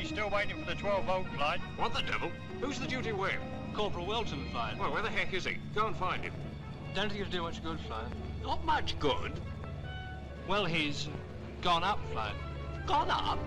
Still waiting for the 12-volt flight. What the devil? Who's the duty with? Corporal Welton, flying. Well, where the heck is he? Go and find him. Don't think he'll do much good, flying. Not much good. Well, he's gone up, flying. Gone up?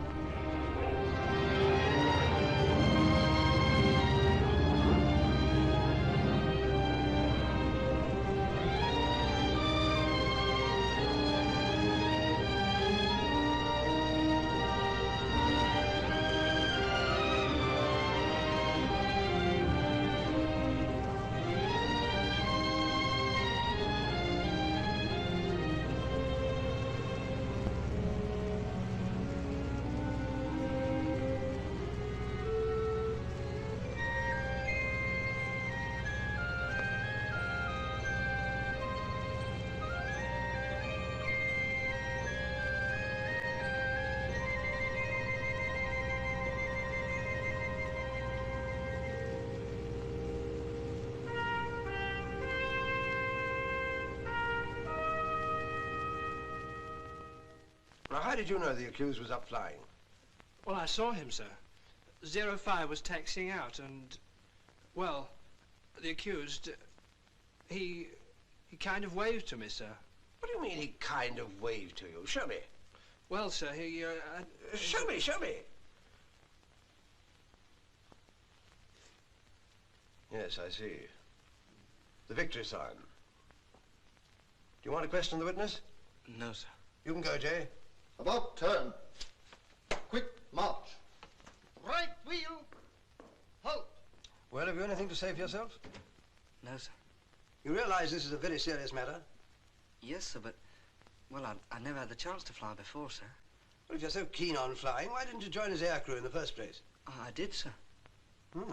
Now, how did you know the accused was up flying? Well, I saw him, sir. 05 was taxiing out and, well, the accused, he kind of waved to me, sir. What do you mean he kind of waved to you? Show me. Well, sir, he, Show me, show me. Yes, I see. The victory sign. Do you want to question the witness? No, sir. You can go, Jay. About turn. Quick march. Right wheel. Halt. Well, have you anything to say for yourself? No, sir. You realize this is a very serious matter? Yes, sir, but, well, I never had the chance to fly before, sir. Well, if you're so keen on flying, why didn't you join as aircrew in the first place? I did, sir. Hmm.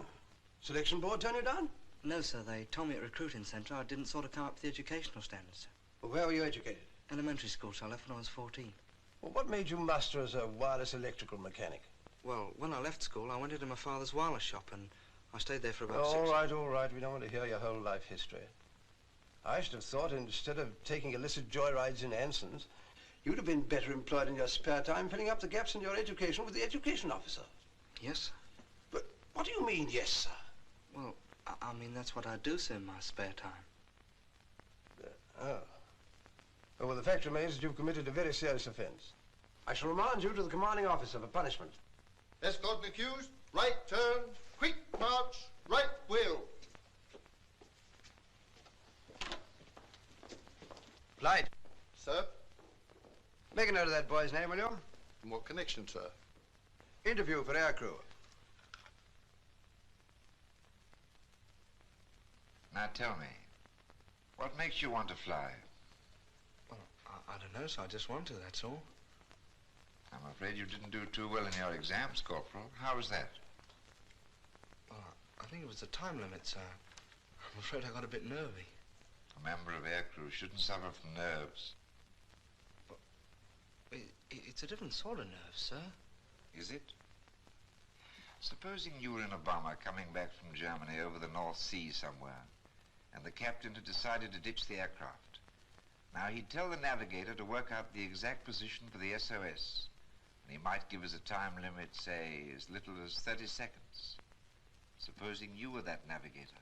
Selection board turn you down? No, sir, they told me at recruiting centre I didn't sort of come up to the educational standards, sir. Well, where were you educated? Elementary school, so I left when I was 14. Well, what made you muster as a wireless electrical mechanic? Well, when I left school, I went into my father's wireless shop and I stayed there for about All right. We don't want to hear your whole life history. I should have thought instead of taking illicit joyrides in Anson's, you'd have been better employed in your spare time filling up the gaps in your education with the education officer. Yes, sir. But what do you mean, yes, sir? Well, I mean, that's what I do, sir, in my spare time. Oh. Well, the fact remains that you've committed a very serious offense. I shall remand you to the commanding officer for punishment. Escort the accused. Right turn. Quick march. Right wheel. Flight. Sir? Make a note of that boy's name, will you? In what connection, sir? Interview for aircrew. Now tell me, what makes you want to fly? Well, I don't know, sir. I just want to, that's all. I'm afraid you didn't do too well in your exams, Corporal. How was that? Well, I think it was the time limit, sir. I'm afraid I got a bit nervy. A member of aircrew shouldn't suffer from nerves. But it's a different sort of nerve, sir. Is it? Supposing you were in a bomber coming back from Germany over the North Sea somewhere, and the captain had decided to ditch the aircraft. Now, he'd tell the navigator to work out the exact position for the SOS. And he might give us a time limit, say, as little as 30 seconds. Supposing you were that navigator.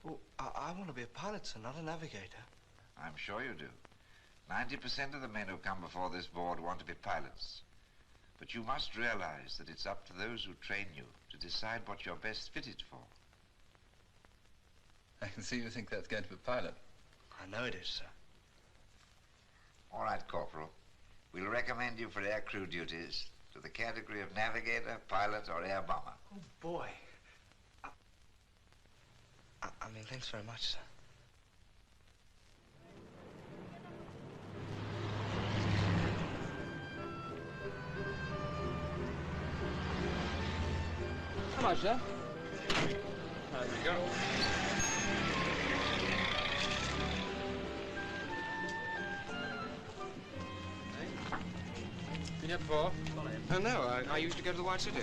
Well, I want to be a pilot, sir, not a navigator. I'm sure you do. 90% of the men who come before this board want to be pilots. But you must realize that it's up to those who train you to decide what you're best fitted for. I can see you think that's going to be a pilot. I know it is, sir. All right, Corporal. We'll recommend you for aircrew duties to the category of navigator, pilot, or air bomber. Oh, boy. I mean, thanks very much, sir. How much, sir? There you go. Been here before? No, I used to go to the White City.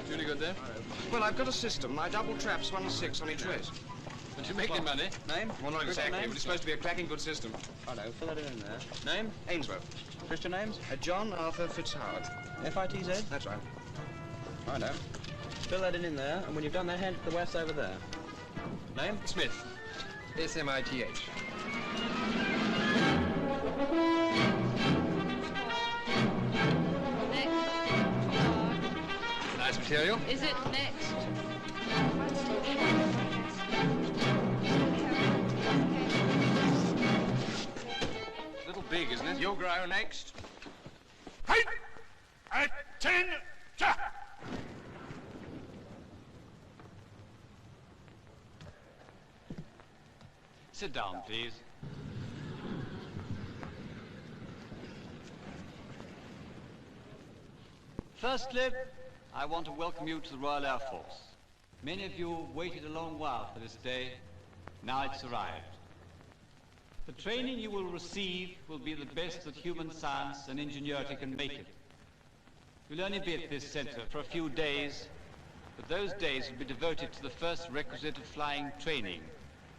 Really good there? Well, I've got a system. I double traps 1 and 6 on each wrist. Don't you make any money? Name? Well, not Christian exactly, name? but it's supposed to be a cracking good system. I know, fill that in there. Name? Ainsworth. Christian names? John Arthur Fitzhoward. F-I-T-Z? That's right. I know. Fill that in there, and when you've done that, hand it to the west over there. Name? Smith. S-M-I-T-H. Nice material. Is it next? A little big, isn't it? You'll grow next. Height! Attention! Sit down, please. Firstly, I want to welcome you to the Royal Air Force. Many of you waited a long while for this day. Now it's arrived. The training you will receive will be the best that human science and ingenuity can make it. You'll only be at this center for a few days, but those days will be devoted to the first requisite of flying training,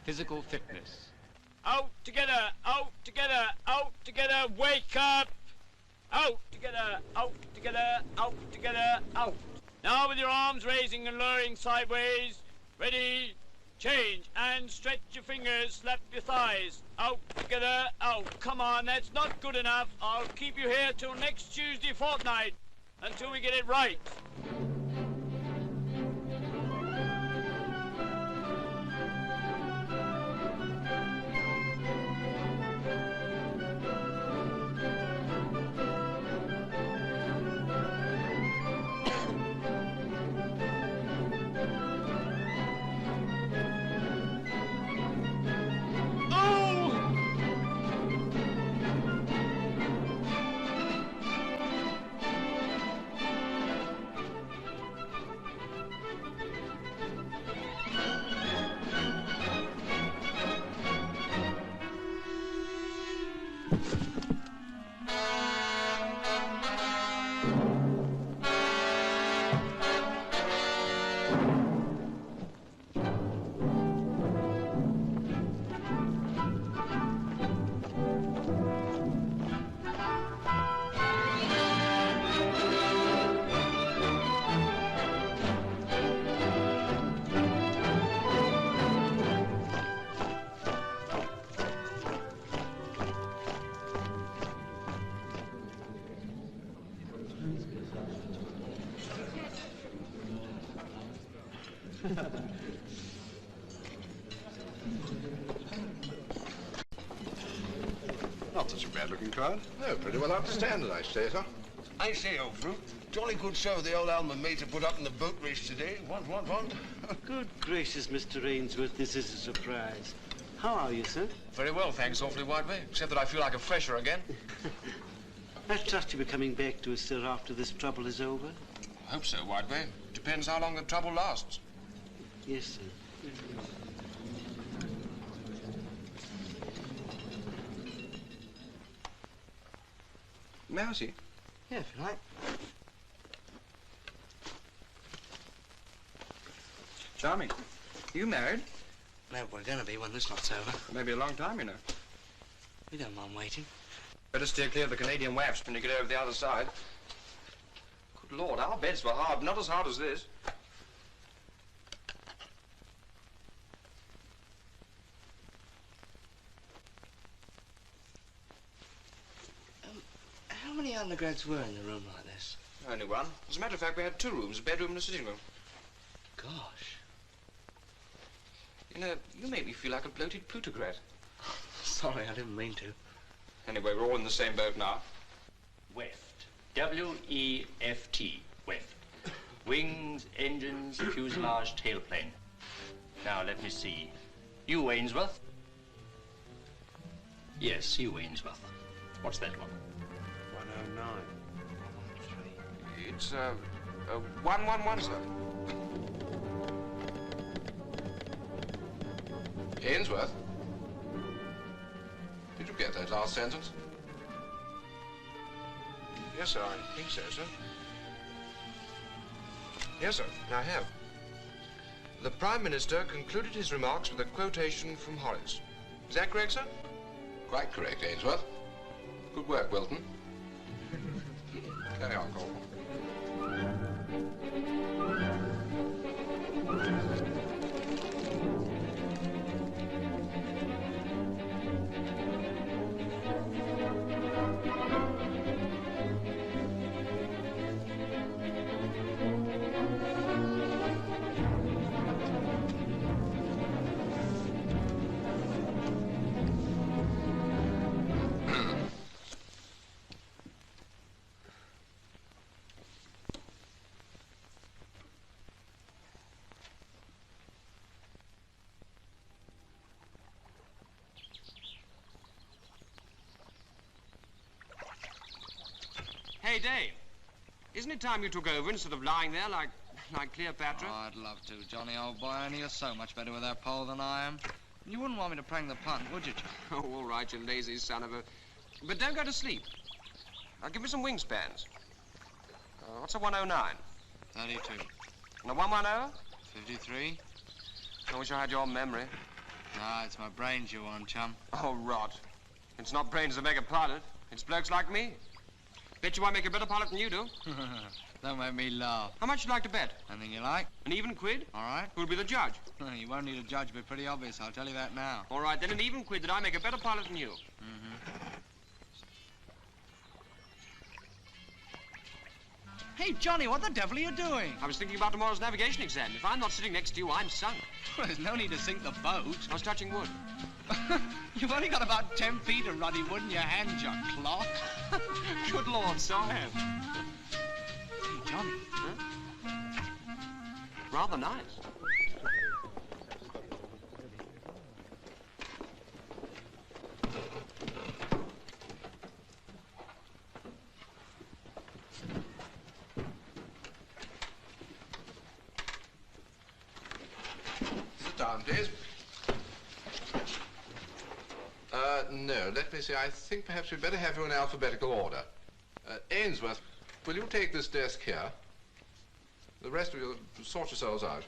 physical fitness. Out together! Out together! Out together! Wake up! Out together! Out together! Out together! Out! Now with your arms raising and lowering sideways. Ready? Change. And stretch your fingers. Slap your thighs. Out together! Out. Come on, that's not good enough. I'll keep you here till next Tuesday fortnight. Until we get it right. Not such a bad-looking crowd. No, pretty well up to standard, I say, sir. I say, old fruit. Jolly good show the old alma mater put up in the boat race today. Want. Good gracious, Mr. Ainsworth, this is a surprise. How are you, sir? Very well, thanks, awfully, Whiteby. Except that I feel like a fresher again. I trust you'll be coming back to us, sir, after this trouble is over. I hope so, Whiteby. Depends how long the trouble lasts. Yes, sir. May I see? Yeah, if you like. Charming. You married? No, we're going to be when this lot's over. Maybe a long time, you know. We don't mind waiting. Better steer clear of the Canadian WAFs when you get over the other side. Good Lord, our beds were hard. Not as hard as this. How many undergrads were in a room like this? Only one. As a matter of fact, we had 2 rooms, a bedroom and a sitting room. Gosh. You know, you make me feel like a bloated plutocrat. Sorry, I didn't mean to. Anyway, we're all in the same boat now. W-E-F-T, weft. Wings, engines, fuselage, tailplane. Now, let me see. You, Ainsworth? Yes, you, Ainsworth. What's that one? 109. It's, 111, sir. Ainsworth? Did you get that last sentence? Yes, sir, I think so, sir. Yes, sir, I have. The Prime Minister concluded his remarks with a quotation from Horace. Is that correct, sir? Quite correct, Ainsworth. Good work, Wilton. Carry on, Corporal. Hey, Dave, isn't it time you took over instead of lying there like Cleopatra? Oh, I'd love to, Johnny, old boy, only you're so much better with that pole than I am. You wouldn't want me to prang the punt, would you, John? Oh, all right, you lazy son of a... But don't go to sleep. Now, give me some wingspans. What's a 109? 32. And a 110? 53. I wish I had your memory. Ah, it's my brains you want, chum. Oh, rot. It's not brains that make a pilot. It's blokes like me. Bet you I make a better pilot than you do. Don't make me laugh. How much would you like to bet? Anything you like. An even quid? All right. Who'll be the judge? You won't need a judge, it'll be pretty obvious, I'll tell you that now. All right, then an even quid that I make a better pilot than you. Hey, Johnny, what the devil are you doing? I was thinking about tomorrow's navigation exam. If I'm not sitting next to you, I'm sunk. Well, there's no need to sink the boat. I was touching wood. You've only got about 10 feet of ruddy wood in your hand, you clock. Good Lord, so I have. Hey, Johnny. Huh? Rather nice. Sit down, please. No, let me see. I think perhaps we'd better have you in alphabetical order. Ainsworth, will you take this desk here? The rest of you, sort yourselves out.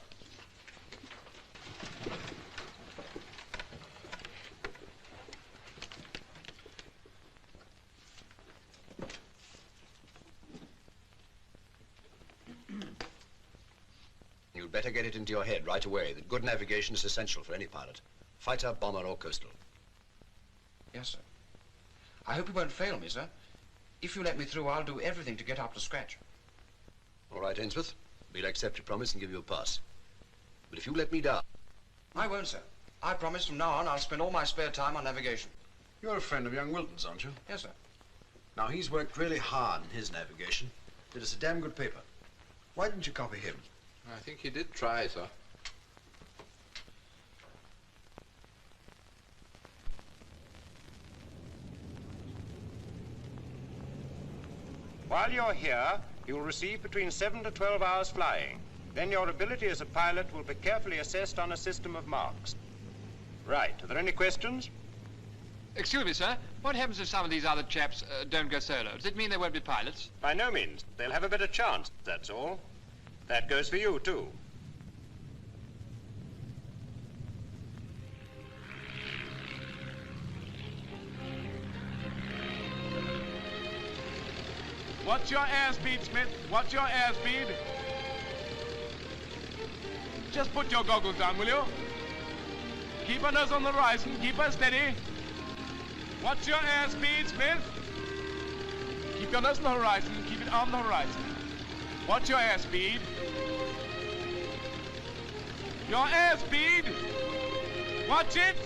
You'd better get it into your head right away that good navigation is essential for any pilot. Fighter, bomber, or coastal. Yes, sir. I hope you won't fail me, sir. If you let me through, I'll do everything to get up to scratch. All right, Ainsworth. We'll accept your promise and give you a pass. But if you let me down... I won't, sir. I promise from now on I'll spend all my spare time on navigation. You're a friend of young Wilton's, aren't you? Yes, sir. Now, he's worked really hard in his navigation. Did us a damn good paper. Why didn't you copy him? I think he did try, sir. While you're here, you'll receive between 7 to 12 hours flying. Then your ability as a pilot will be carefully assessed on a system of marks. Right. Are there any questions? Excuse me, sir. What happens if some of these other chaps don't go solo? Does it mean they won't be pilots? By no means. They'll have a better chance, that's all. That goes for you, too. What's your airspeed, Smith? What's your airspeed? Just put your goggles down, will you? Keep her nose on the horizon. Keep her steady. What's your airspeed, Smith? Keep your nose on the horizon. Keep it on the horizon. What's your airspeed? Your airspeed. Watch it.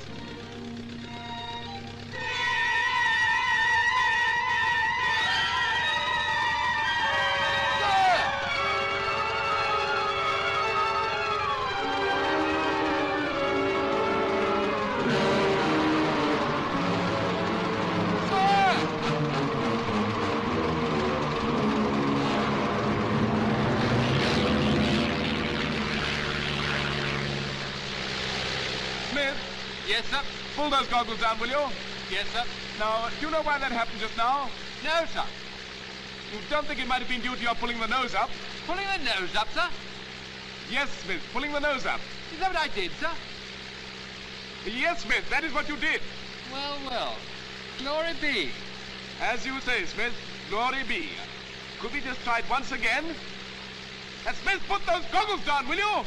Yes, sir. Pull those goggles down, will you? Yes, sir. Now, do you know why that happened just now? No, sir. You don't think it might have been due to your pulling the nose up? Pulling the nose up, sir? Yes, Smith, pulling the nose up. Is that what I did, sir? Yes, Smith, that is what you did. Well, well. Glory be. As you say, Smith, glory be. Could we just try it once again? And Smith, put those goggles down, will you?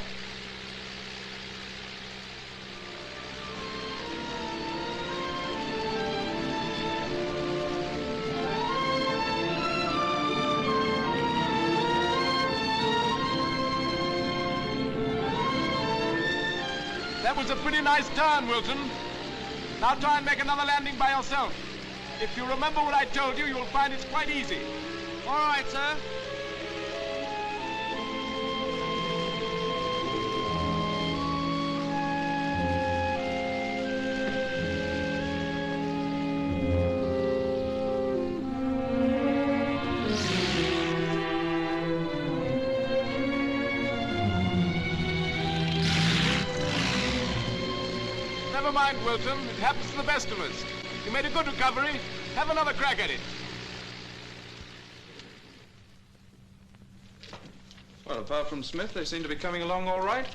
That was a pretty nice turn, Wilton. Now try and make another landing by yourself. If you remember what I told you, you'll find it's quite easy. All right, sir. Never mind, Wilton. It happens to the best of us. You made a good recovery. Have another crack at it. Well, apart from Smith, they seem to be coming along all right.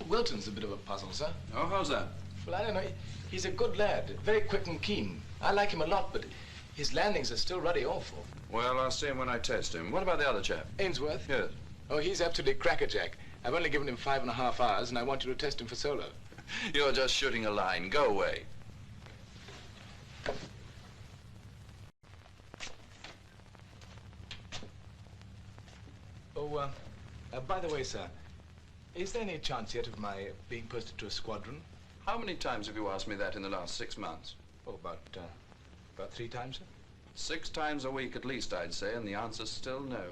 Wilton's a bit of a puzzle, sir. Oh, how's that? Well, I don't know. He's a good lad, very quick and keen. I like him a lot, but his landings are still ruddy awful. Well, I'll see him when I test him. What about the other chap? Ainsworth? Yes. Oh, he's absolutely crackerjack. I've only given him 5.5 hours, and I want you to test him for solo. You're just shooting a line. Go away. Oh, by the way, sir, is there any chance yet of my being posted to a squadron? How many times have you asked me that in the last 6 months? Oh, about 3 times, sir. 6 times a week at least, I'd say, and the answer's still no.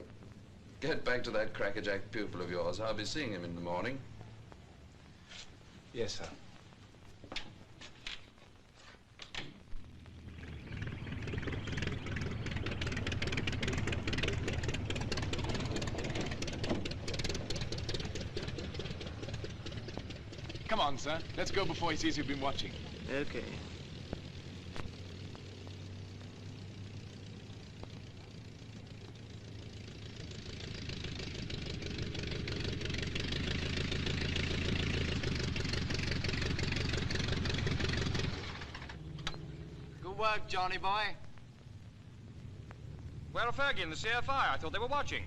Get back to that crackerjack pupil of yours. I'll be seeing him in the morning. Yes, sir. Come on, sir. Let's go before he sees you've been watching. Okay. Good work, Johnny boy. Where are Fergie and the CFI? I thought they were watching.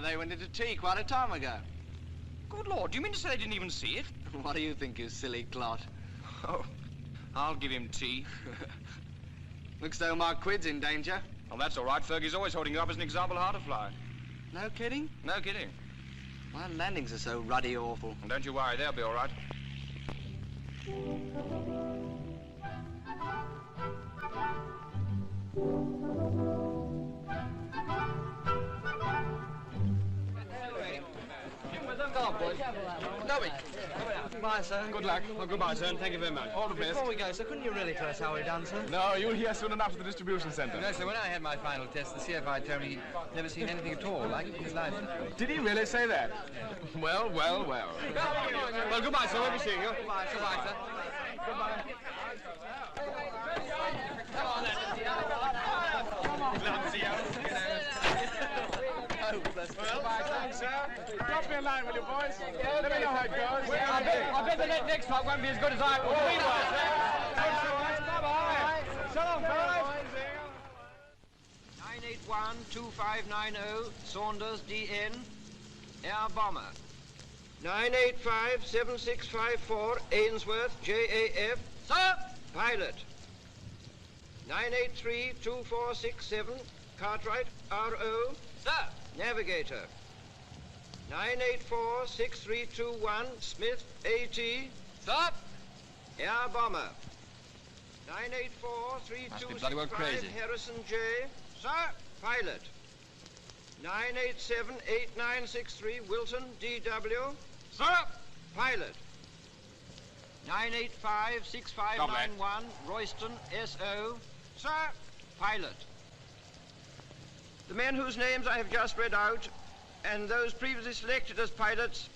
They went into tea quite a time ago. Good Lord, do you mean to say they didn't even see it? What do you think, you silly clot? Oh, I'll give him tea. Looks though my quid's in danger. Well, that's all right. Fergie's always holding you up as an example of how to fly. No kidding? No kidding. My landings are so ruddy awful. And don't you worry, they'll be all right. Goodbye, sir. Good luck. Well, goodbye, sir, and thank you very much. All the best. Before we go, sir, couldn't you really tell us how we've done, sir? No, you'll hear soon enough at the distribution centre. No, sir, when I had my final test, the CFI told me he'd never seen anything at all like it in his life. Did he really say that? Well, well, well. Well, goodbye, sir. We'll be seeing you. Goodbye, sir. Goodbye, sir. Goodbye. Come on, then. Glad to see you. Well, thanks, sir. Drop me a line, will you, boys? Let me know how it goes. I bet the next flight won't be as good as I will. Bye-bye. So long, fellas. 981-2590, Saunders, DN, Air Bomber. 985-7654, Ainsworth, JAF. Sir! Pilot. 983-2467, Cartwright, RO. Sir! Navigator. 984-6321, Smith, AT. Sir! Air Bomber. Must be bloody well 984-3265, crazy. Harrison J. Sir! Pilot. 987-8963, Wilton, DW. Sir! Pilot. 985-6591, Royston, SO. Sir! Pilot. The men whose names I have just read out, and those previously selected as pilots,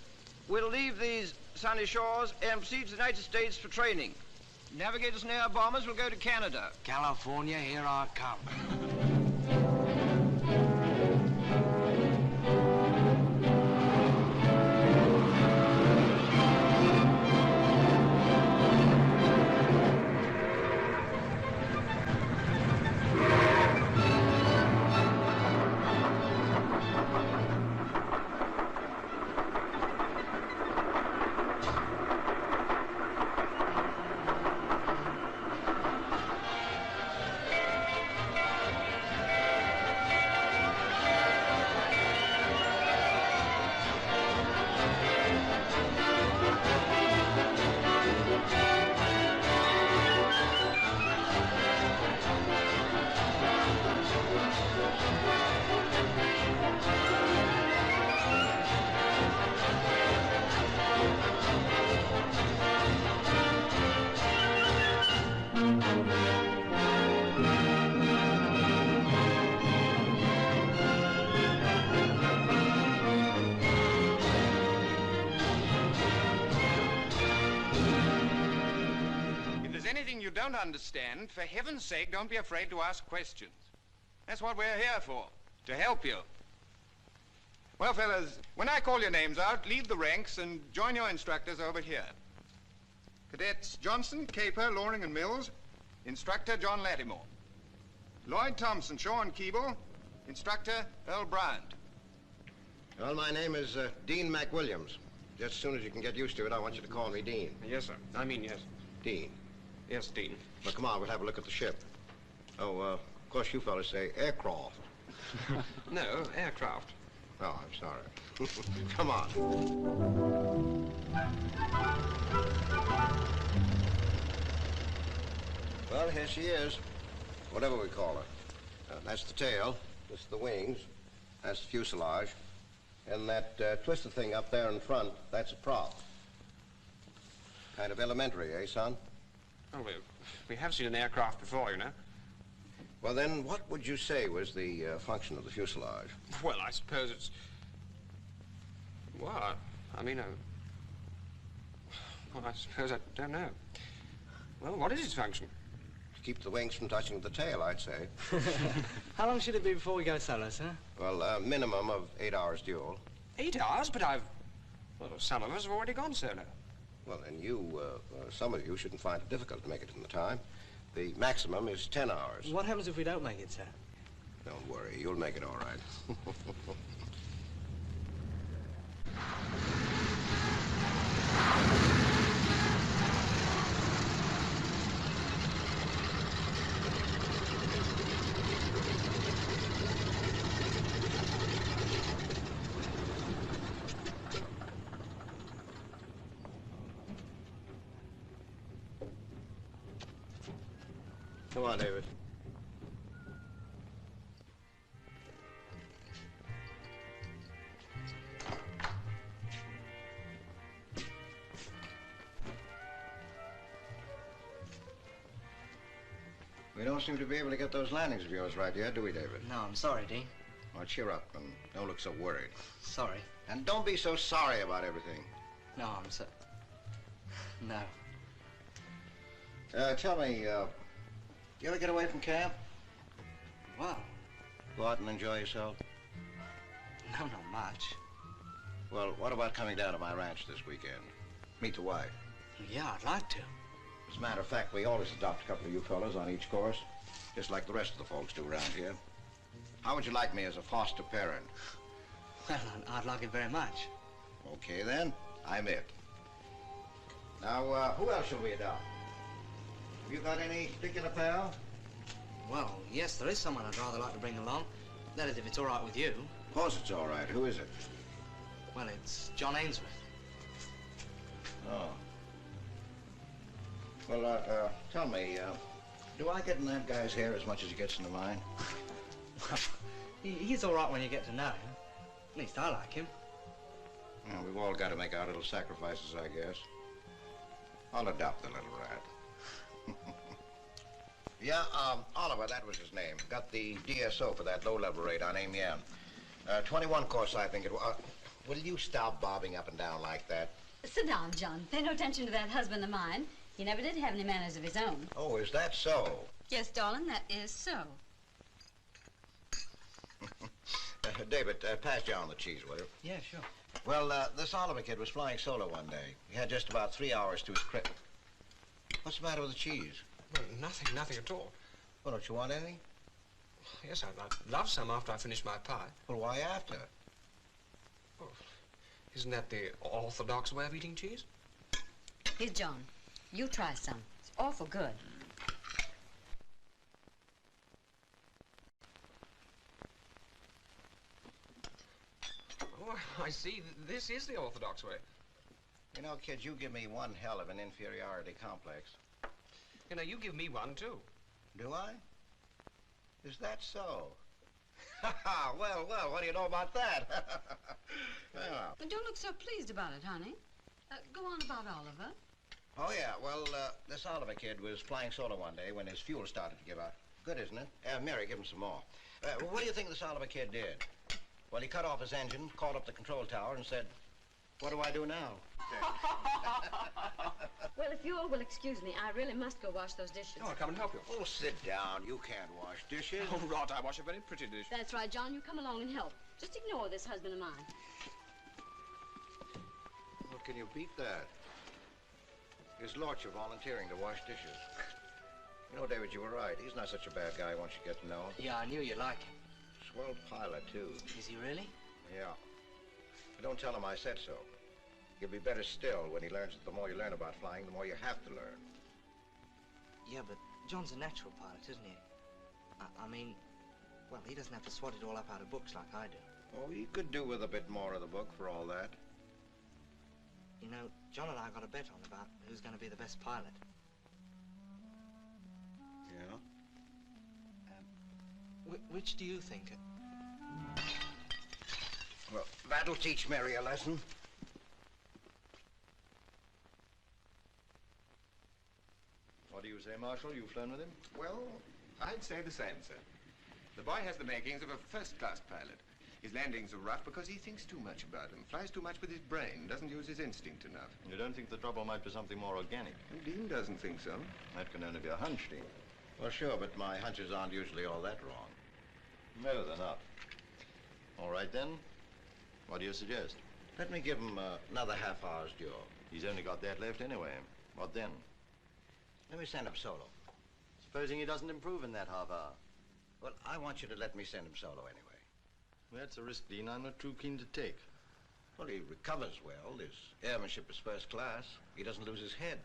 will leave these sunny shores and proceed to the United States for training. Navigators and air bombers will go to Canada. California, here I come. You don't understand, for heaven's sake, don't be afraid to ask questions. That's what we're here for, to help you. Well, fellas, when I call your names out, leave the ranks and join your instructors over here. Cadets Johnson, Caper, Loring, and Mills. Instructor John Lattimore. Lloyd Thompson, Shaw, and Keeble. Instructor Earl Bryant. Well, my name is Dean McWilliams. Just as soon as you can get used to it, I want you to call me Dean. Yes, sir. I mean, yes. Dean. Yes, Dean. Well, come on, we'll have a look at the ship. Oh, of course, you fellas say aircraft. No, aircraft. Oh, I'm sorry. Come on. Well, here she is. Whatever we call her. That's the tail. This is the wings. That's the fuselage. And that twisted thing up there in front, that's a prop. Kind of elementary, eh, son? Oh, we have seen an aircraft before, you know. Well, then, what would you say was the function of the fuselage? Well, I suppose it's... Well, I mean, well, I suppose I don't know. Well, what is its function? To keep the wings from touching the tail, I'd say. How long should it be before we go solo, sir? Well, a minimum of 8 hours dual. 8 hours? But well, some of us have already gone solo. Well, then you, some of you shouldn't find it difficult to make it in the time. The maximum is 10 hours. What happens if we don't make it, sir? Don't worry, you'll make it all right. Come on, David. We don't seem to be able to get those landings of yours right yet, do we, David? No, I'm sorry, Dean. Well, cheer up and don't look so worried. Sorry. And don't be so sorry about everything. No, I'm so... No. Tell me, do you ever get away from camp? Well... Go out and enjoy yourself? No, not much. Well, what about coming down to my ranch this weekend? Meet the wife. Yeah, I'd like to. As a matter of fact, we always adopt a couple of you fellas on each course, just like the rest of the folks do around here. How would you like me as a foster parent? Well, I'd like it very much. Okay, then. I'm it. Now, who else shall we adopt? Have you got any particular pal? Well, yes, there is someone I'd rather like to bring along. That is, if it's all right with you. Of course it's all right. Who is it? Well, it's John Ainsworth. Oh. Well, tell me, do I get in that guy's hair as much as he gets into mine? He's all right when you get to know him. At least I like him. Well, we've all got to make our little sacrifices, I guess. I'll adopt the little rat. Yeah, Oliver, that was his name. Got the DSO for that low-level raid on Amiens. 21 course, I think it was. Will you stop bobbing up and down like that? Sit down, John. Pay no attention to that husband of mine. He never did have any manners of his own. Oh, is that so? Yes, darling, that is so. David, pass John the cheese, will you? Yeah, sure. Well, this Oliver kid was flying solo one day. He had just about 3 hours to his credit. What's the matter with the cheese? Well, nothing at all. Well, don't you want any? Yes, I'd love some after I finish my pie. Well, why after? Oh, isn't that the orthodox way of eating cheese? Here's John. You try some. It's awful good. Oh, I see. This is the orthodox way. You know, kid, you give me one hell of an inferiority complex. You know, you give me one, too. Do I? Is that so? well, what do you know about that? Well. But don't look so pleased about it, honey. Go on about Oliver. Oh, yeah. Well, this Oliver kid was flying solo one day when his fuel started to give out. Good, isn't it? Mary, give him some more. What do you think this Oliver kid did? Well, he cut off his engine, called up the control tower, and said, "What do I do now?" Well, if you all will excuse me, I really must go wash those dishes. Oh, I'll come and help you. Oh, sit down. You can't wash dishes. Oh, rot. I wash a very pretty dish. That's right, John. You come along and help. Just ignore this husband of mine. Well, can you beat that? His lordship volunteering to wash dishes. You know, David, you were right. He's not such a bad guy once you get to know him. Yeah, I knew you'd like him. Swell pilot, too. Is he really? Yeah. But don't tell him I said so. He'll be better still when he learns that the more you learn about flying, the more you have to learn. Yeah, but John's a natural pilot, isn't he? I mean, well, he doesn't have to swat it all up out of books like I do. Oh, he could do with a bit more of the book for all that. You know, John and I got a bet on about who's going to be the best pilot. Yeah? Which do you think? Well, that'll teach Mary a lesson. What do you say, Marshal? You've flown with him? Well, I'd say the same, sir. The boy has the makings of a first-class pilot. His landings are rough because he thinks too much about them, flies too much with his brain, doesn't use his instinct enough. You don't think the trouble might be something more organic? Dean doesn't think so. That can only be a hunch, Dean. Well, sure, but my hunches aren't usually all that wrong. No, they're not. All right, then. What do you suggest? Let me give him another half hour's duel. He's only got that left anyway. What then? Let me send him solo. Supposing he doesn't improve in that half hour? Well, I want you to let me send him solo anyway. That's a risk, Dean, I'm not too keen to take. Well, he recovers well. His airmanship is first class. He doesn't lose his head.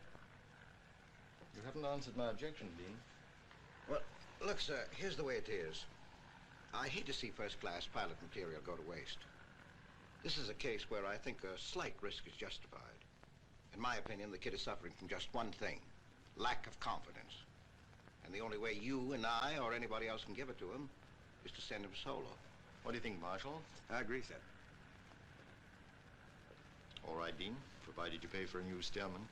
You haven't answered my objection, Dean. Well, look, sir, here's the way it is. I hate to see first-class pilot material go to waste. This is a case where I think a slight risk is justified. In my opinion, the kid is suffering from just one thing, lack of confidence. And the only way you and I or anybody else can give it to him is to send him solo. What do you think, Marshal? I agree, sir. All right, Dean, provided you pay for a new steerman.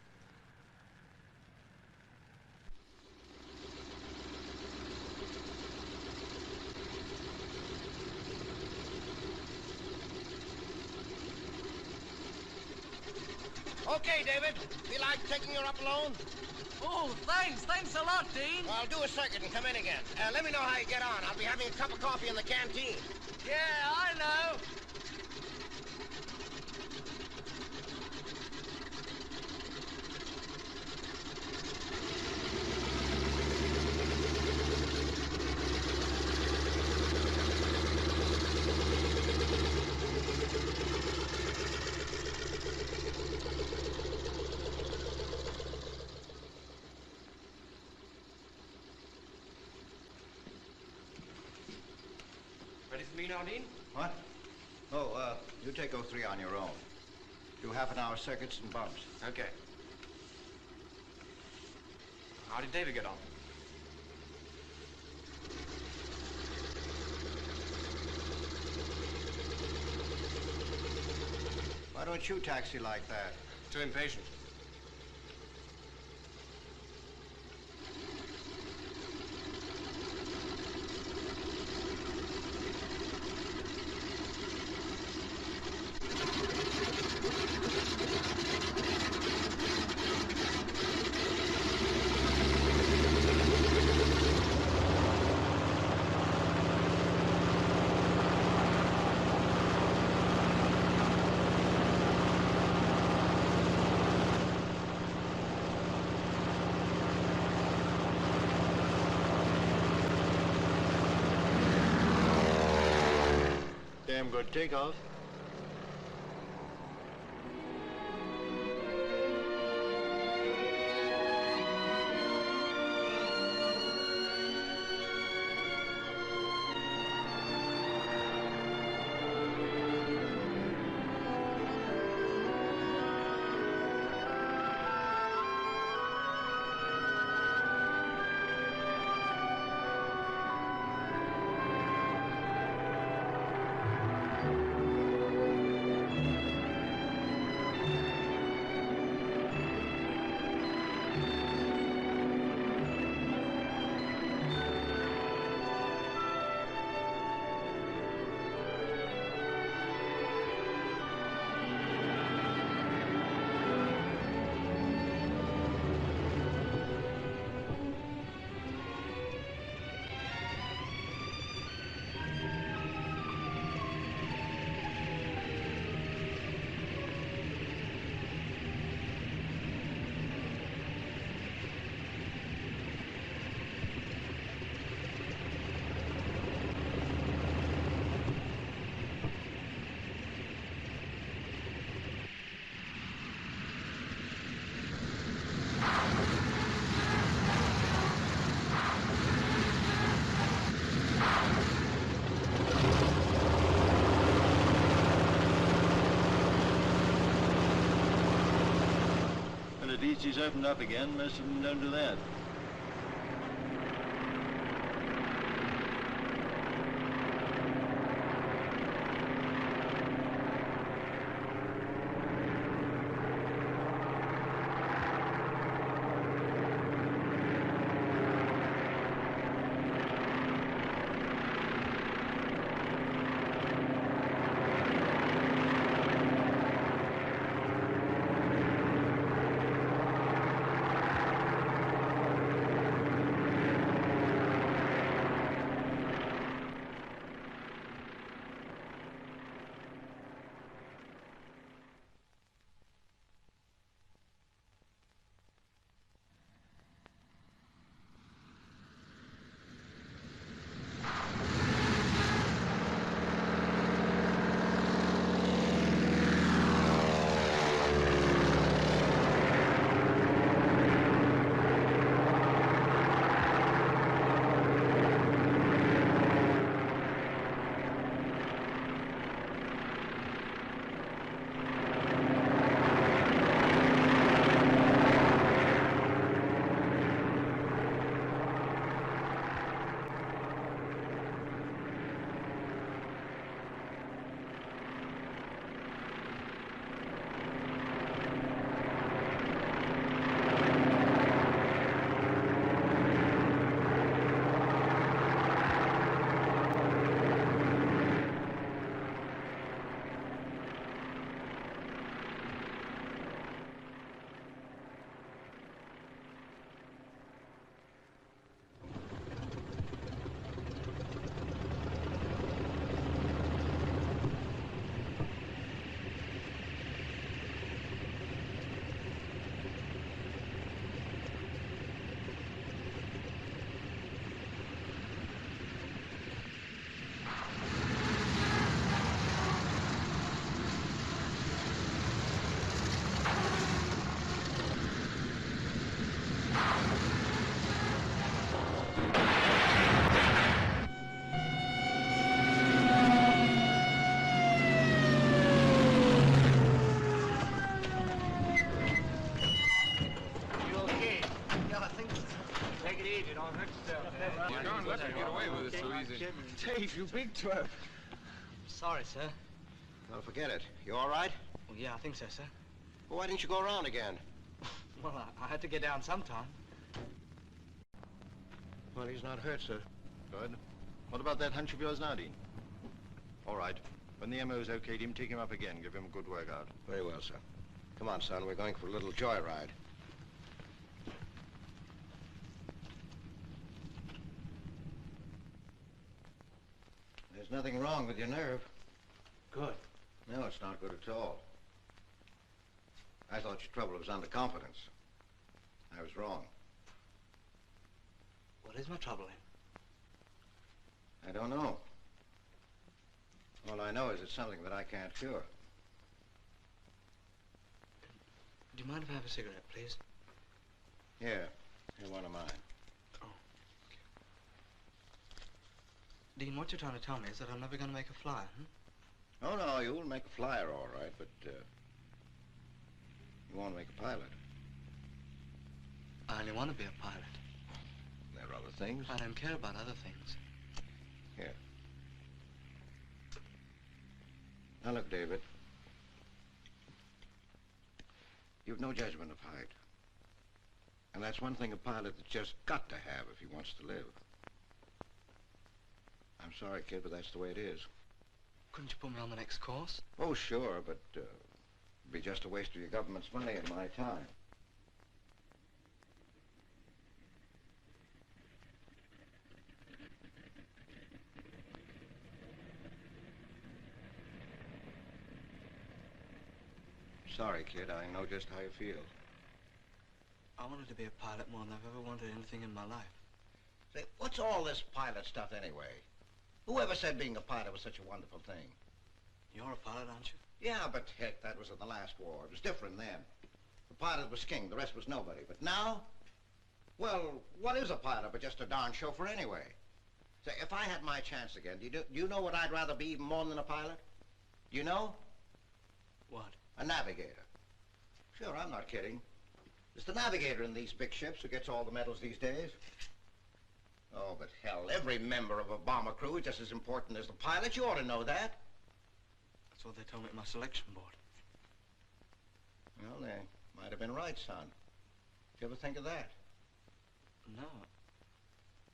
Okay, David. Feel like taking her up alone? Oh, thanks. Thanks a lot, Dean. Well, I'll do a circuit and come in again. Let me know how you get on. I'll be having a cup of coffee in the canteen. Yeah, I know. Ready for me now, Dean? What? Oh, you take 03 on your own. Do half-an-hour circuits and bumps. Okay. How did David get on? Why don't you taxi like that? Too impatient. Damn good takeoff. The DC's opened up again. Most of them don't do that. Dave, you big twerp. Sorry, sir. Well, forget it. You all right? Well, yeah, I think so, sir. Well, why didn't you go around again? Well, I had to get down sometime. Well, he's not hurt, sir. Good. What about that hunch of yours now, Dean? All right. When the MO's okayed him, take him up again. Give him a good workout. Very well, sir. Come on, son. We're going for a little joyride. There's nothing wrong with your nerve. Good. No, it's not good at all. I thought your trouble was underconfidence. I was wrong. What is my trouble in? I don't know. All I know is it's something that I can't cure. Do you mind if I have a cigarette, please? Here one of mine. Oh. Dean, what you're trying to tell me is that I'm never going to make a flyer, Oh, no, you'll make a flyer all right, but, you won't make a pilot. I only want to be a pilot. There are other things. I don't care about other things. Here. Now, look, David. You've no judgment of height. And that's one thing a pilot has just got to have if he wants to live. I'm sorry, kid, but that's the way it is. Couldn't you put me on the next course? Oh, sure, but it'd be just a waste of your government's money and my time. Sorry, kid, I know just how you feel. I wanted to be a pilot more than I've ever wanted anything in my life. Say, what's all this pilot stuff anyway? Whoever said being a pilot was such a wonderful thing? You're a pilot, aren't you? Yeah, but heck, that was in the last war. It was different then. The pilot was king, the rest was nobody. But now, well, what is a pilot but just a darn chauffeur anyway? Say, if I had my chance again, do you know what I'd rather be even more than a pilot? You know? What? A navigator. Sure, I'm not kidding. It's the navigator in these big ships who gets all the medals these days. Oh, but hell, every member of a bomber crew is just as important as the pilot. You ought to know that. That's what they told me at my selection board. Well, they might have been right, son. Did you ever think of that? No.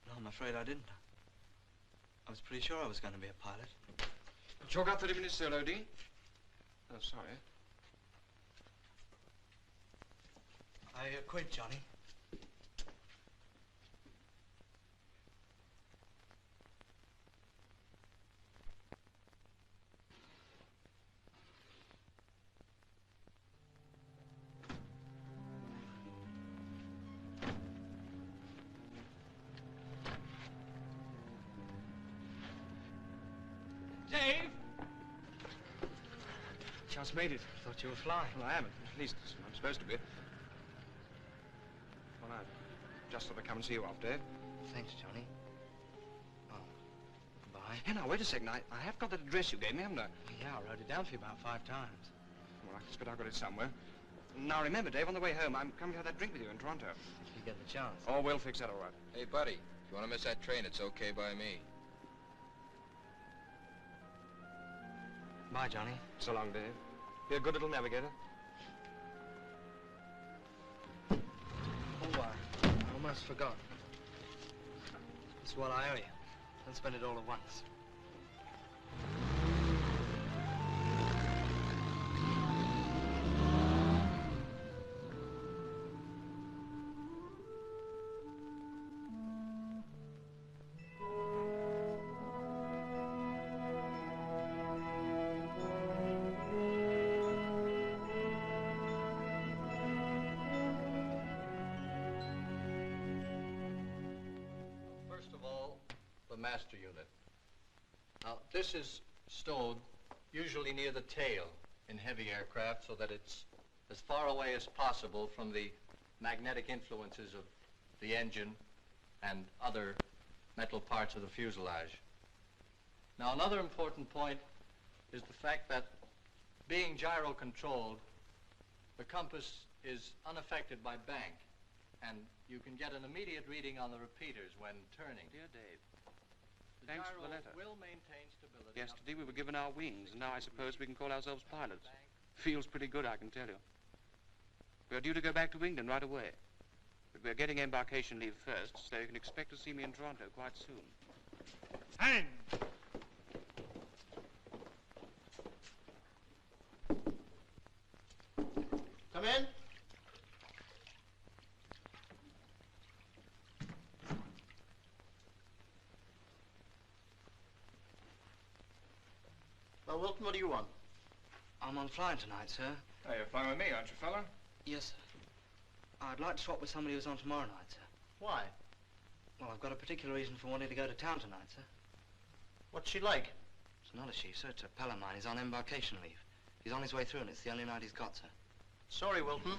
No, I'm afraid I didn't. I was pretty sure I was going to be a pilot. Chalk out 30 minutes solo, Dean. Oh, sorry. I quit, Johnny. Dave! Just made it. Thought you were flying. Well, I am. At least I'm supposed to be. Well, I just thought I'd come and see you off, Dave. Thanks, Johnny. Oh, goodbye. Hey, now, wait a second. I have got that address you gave me, haven't I? Yeah, I wrote it down for you about 5 times. Well, I expect I've got it somewhere. Now, remember, Dave, on the way home, I'm coming to have that drink with you in Toronto. If you get the chance. Oh, we'll fix that all right. Hey, buddy, if you want to miss that train, it's okay by me. Bye, Johnny. So long, Dave. Be a good little navigator. Oh, I almost forgot. It's what I owe you. Don't spend it all at once. Master unit. Now, this is stowed usually near the tail in heavy aircraft so that it's as far away as possible from the magnetic influences of the engine and other metal parts of the fuselage. Now, another important point is the fact that being gyro-controlled, the compass is unaffected by bank, and you can get an immediate reading on the repeaters when turning. Dear Dave. The Thanks gyro for the letter. will maintain stability. Yesterday we were given our wings, and now I suppose we can call ourselves pilots. Feels pretty good, I can tell you. We are due to go back to England right away. But we're getting embarkation leave first, so you can expect to see me in Toronto quite soon. Hang! Come in. Well, Wilton, what do you want? I'm on flying tonight, sir. Hey, you're flying with me, aren't you, fella? Yes, sir. I'd like to swap with somebody who's on tomorrow night, sir. Why? Well, I've got a particular reason for wanting to go to town tonight, sir. What's she like? It's not a sheep, sir. It's a pal of mine. He's on embarkation leave. He's on his way through, and it's the only night he's got, sir. Sorry, Wilton.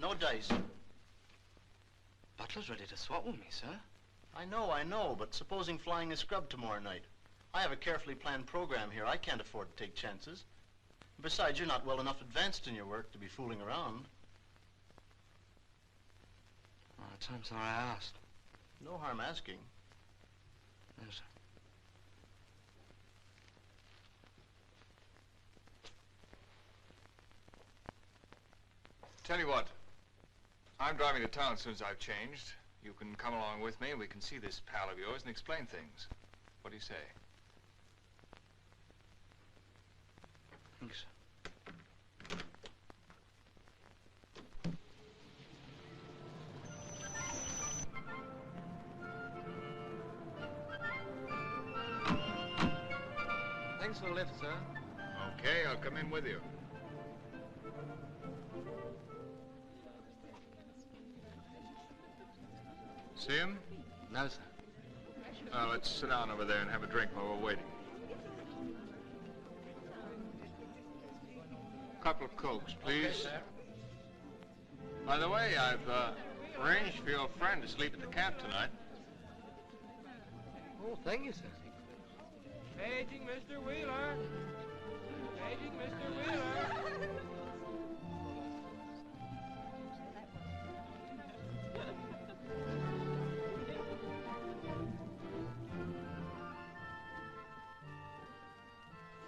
No dice. Butler's ready to swap with me, sir. I know, but supposing flying a scrub tomorrow night? I have a carefully planned program here. I can't afford to take chances. Besides, you're not well enough advanced in your work to be fooling around. Oh, I'm sorry I asked. No harm asking. No, sir. Tell you what, I'm driving to town as soon as I've changed. You can come along with me and we can see this pal of yours and explain things. What do you say? Thanks. Thanks for the lift, sir. Okay, I'll come in with you. See him? No, sir. Let's sit down over there and have a drink while we're waiting. Couple of Cokes, please. Okay, sir. By the way, I've arranged for your friend to sleep at the camp tonight. Oh, thank you, sir. Paging Mr. Wheeler. Paging Mr. Wheeler.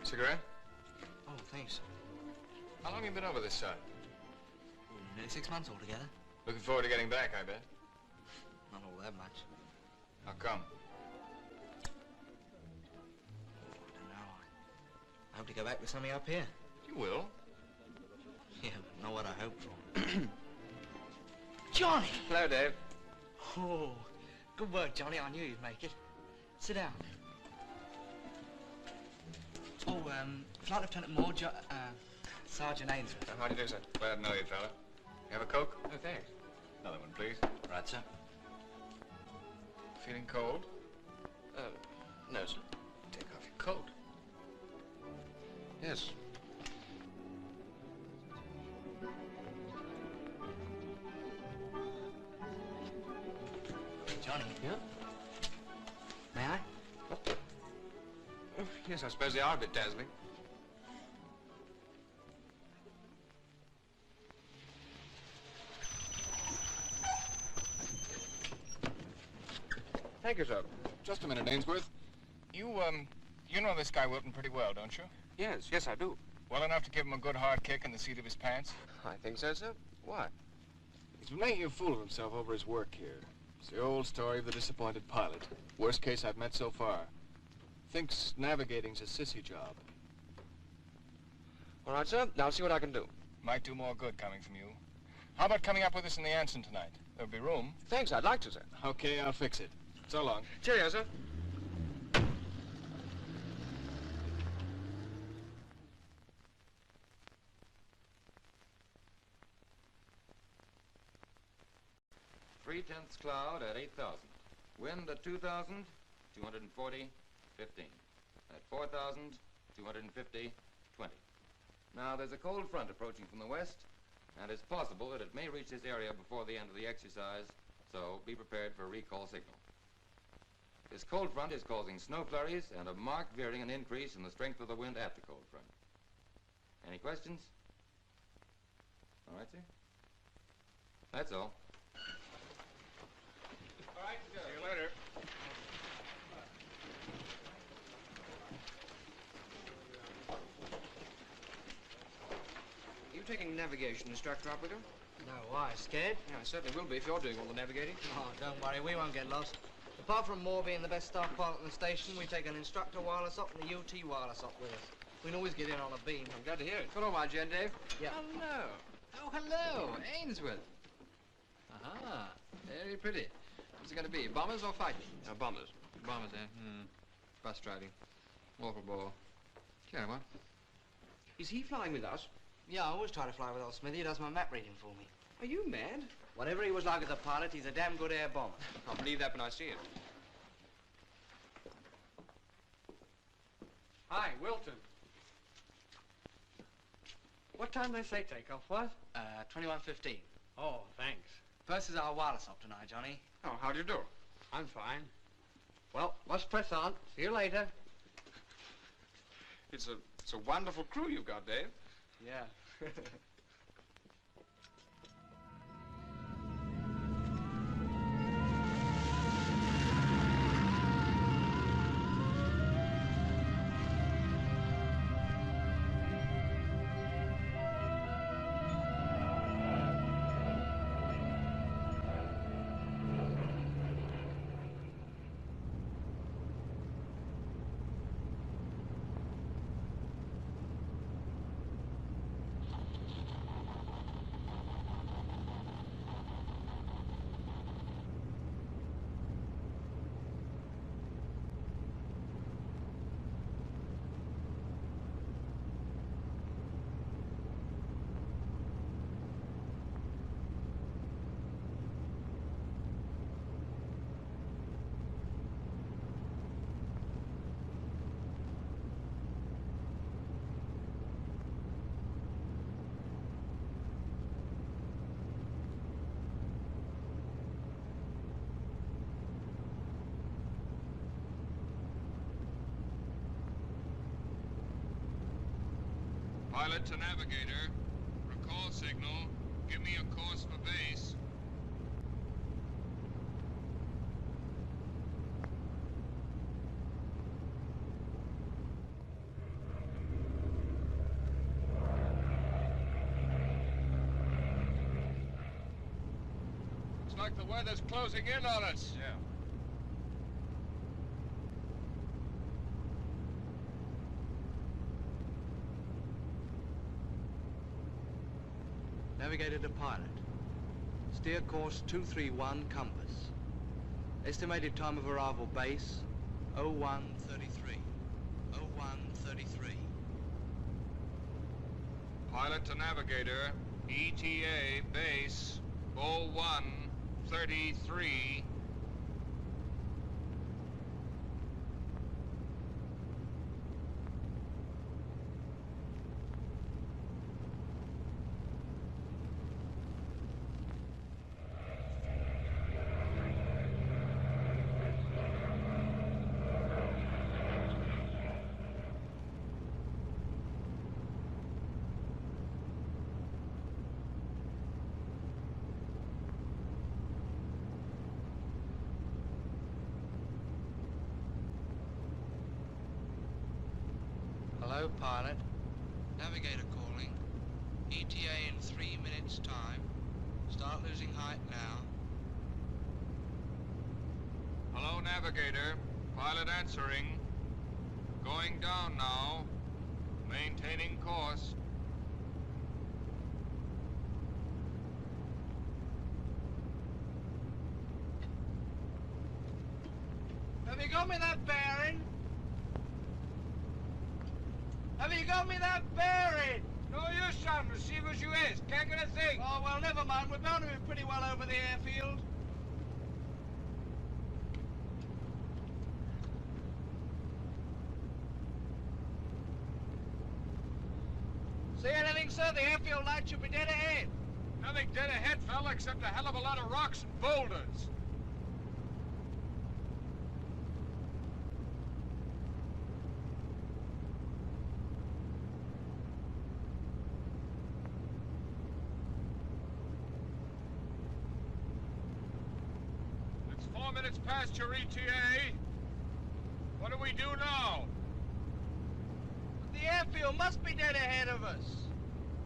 Cigarette? Oh, thanks. How long have you been over this side? Nearly 6 months altogether. Looking forward to getting back, I bet. Not all that much. How come? I don't know. I hope to go back with something up here. You will. Yeah, but not what I hoped for. Johnny! Hello, Dave. Oh, good work, Johnny. I knew you'd make it. Sit down. Oh, Flight Lieutenant Moore, Sergeant Ainsworth. How do you do, sir? Glad to know you, fella. You have a Coke? Oh, thanks. Another one, please. Right, sir. Feeling cold? No, sir. Take off your coat. Yes. Johnny. Yeah? May I? Oh, yes, I suppose they are a bit dazzling. Thank you, sir. Just a minute, Ainsworth. You know this guy Wilton pretty well, don't you? Yes, I do. Well enough to give him a good hard kick in the seat of his pants? I think so, sir. Why? He's been making a fool of himself over his work here. It's the old story of the disappointed pilot. Worst case I've met so far. Thinks navigating's a sissy job. All right, sir. Now I'll see what I can do. Might do more good coming from you. How about coming up with us in the Anson tonight? There'll be room. Thanks, I'd like to, sir. Okay, I'll fix it. So long. Cheerio, sir. Three-tenths cloud at 8,000. Wind at 2,000, 240, 15. At 4,000, 250, 20. Now, there's a cold front approaching from the west, and it's possible that it may reach this area before the end of the exercise, so be prepared for a recall signal. This cold front is causing snow flurries and a marked veering and increase in the strength of the wind at the cold front. Any questions? All right, sir. That's all. All right, see you later. You taking navigation instructor up with you? No, why? Scared? Yeah, I certainly will be if you're doing all the navigating. Oh, don't worry. We won't get lost. Apart from Moore being the best staff pilot in the station, we take an instructor wireless op and the UT wireless op with us. We can always get in on a beam. I'm glad to hear it. Hello, my Jen, Dave. Yeah. Hello. Oh, hello. Ainsworth. Aha. Very pretty. What's it going to be? Bombers or fighting? Bombers. Bombers, eh? Bus riding. Awful bore. Carry on. Is he flying with us? Yeah, I always try to fly with old Smithy. He does my map reading for me. Are you mad? Whatever he was like as a pilot, he's a damn good air bomber. I'll believe that when I see it. Hi, Wilton. What time they say takeoff was? 21:15. Oh, thanks. First is our wireless op tonight, Johnny. Oh, how do you do? I'm fine. Well, must press on. See you later. It's a wonderful crew you've got, Dave. Yeah. Pilot to navigator. Recall signal. Give me a course for base. Looks like the weather's closing in on us. Yeah. Navigator to pilot. Steer course 231 compass. Estimated time of arrival base 01:33. 01:33. Pilot to navigator. ETA base 01:33. Hello, pilot. Navigator calling. ETA in 3 minutes' time. Start losing height now. Hello, navigator. Pilot answering. Going down now. Maintaining course. Have you got me that bearing? Have you got me that bearing? No use, son. Receive as you is. Can't get a thing. Oh, well, never mind. We're bound to be pretty well over the airfield. See anything, sir? The airfield light should be dead ahead. Nothing dead ahead, fella, except a hell of a lot of rocks and boulders. It's 4 minutes past your ETA. What do we do now? The airfield must be dead ahead of us.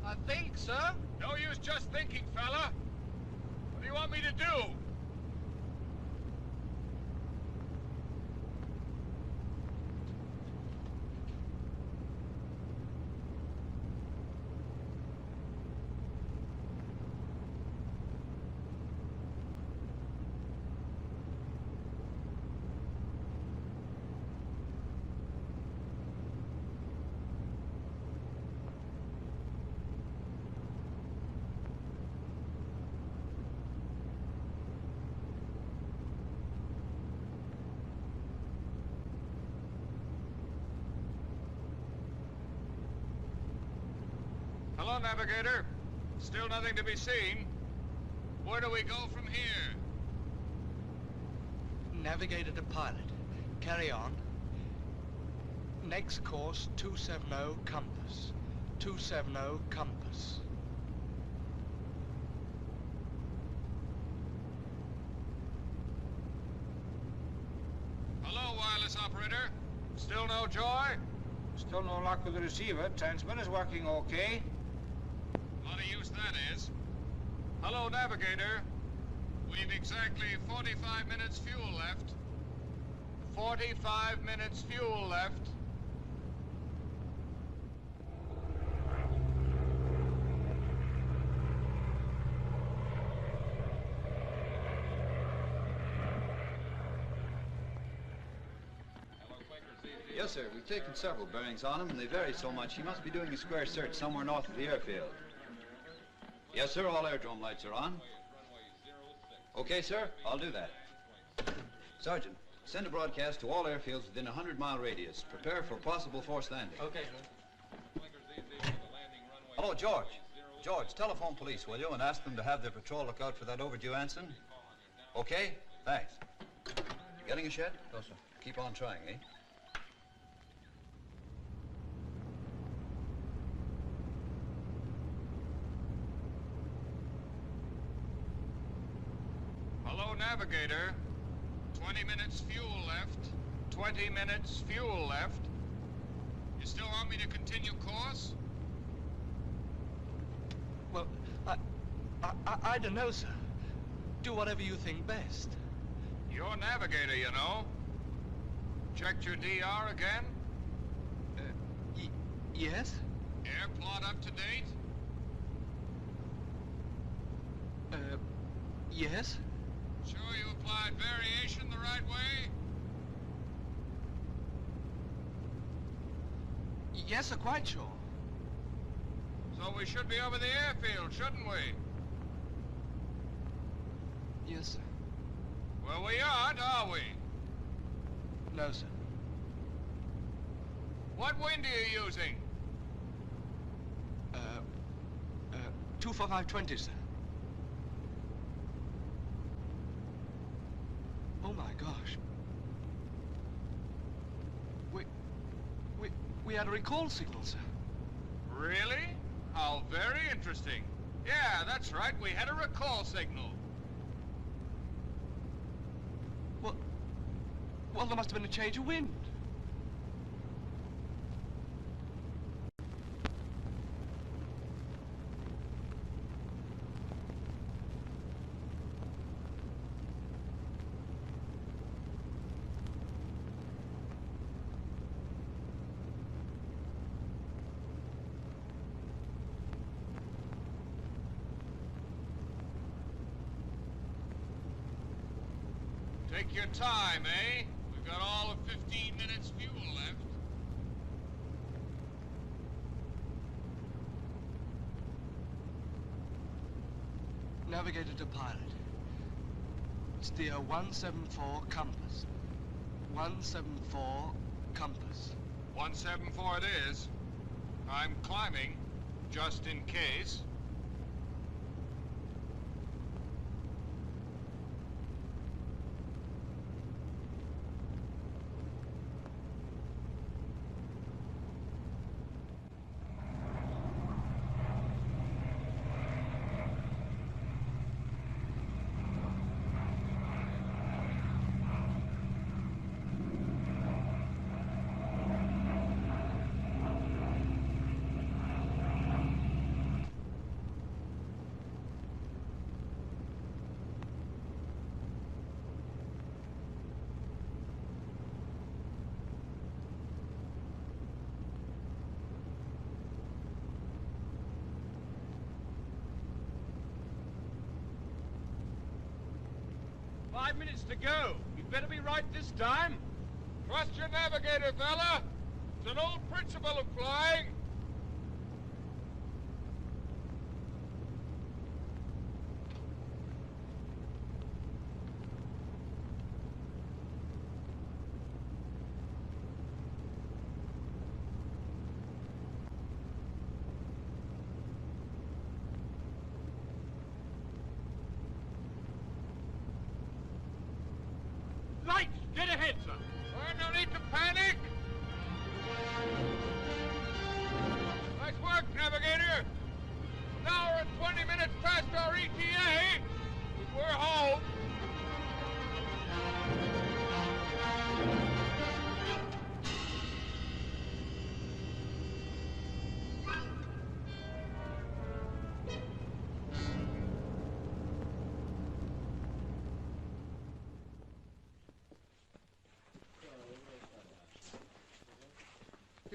I think, sir. No use just thinking, fella. What do you want me to do? Hello, navigator. Still nothing to be seen. Where do we go from here? Navigator to pilot. Carry on. Next course, 270 compass. 270 compass. Hello, wireless operator. Still no joy? Still no luck with the receiver. Transmitter's working okay. Lot of use that is. Hello, navigator. We've exactly 45 minutes fuel left. 45 minutes fuel left. Yes, sir. We've taken several bearings on him, and they vary so much he must be doing a square search somewhere north of the airfield. Yes, sir. All aerodrome lights are on. Okay, sir. I'll do that. Sergeant, send a broadcast to all airfields within a 100-mile radius. Prepare for possible forced landing. Okay, sir. Hello, George. George, telephone police, will you, and ask them to have their patrol look out for that overdue ensign? Okay? Thanks. Getting a shed? No, sir. Keep on trying, eh? Hello, navigator. 20 minutes fuel left. 20 minutes fuel left. You still want me to continue course? Well, I don't know, sir. Do whatever you think best. You're navigator, you know. Checked your DR again? Yes? Air plot up to date? Yes? Sure you applied variation the right way? Yes, sir, quite sure. So we should be over the airfield, shouldn't we? Yes, sir. Well, we aren't, are we? No, sir. What wind are you using? 24520, sir. Oh my gosh. We had a recall signal, sir. Really? How very interesting. Yeah, that's right. We had a recall signal. Well, there must have been a change of wind. Take your time, eh? We've got all of 15 minutes fuel left. Navigator to pilot. Steer 174 compass. 174 compass. 174 it is. I'm climbing, just in case. Five minutes to go. You better be right this time. Trust your navigator, fella. It's an old principle of flying.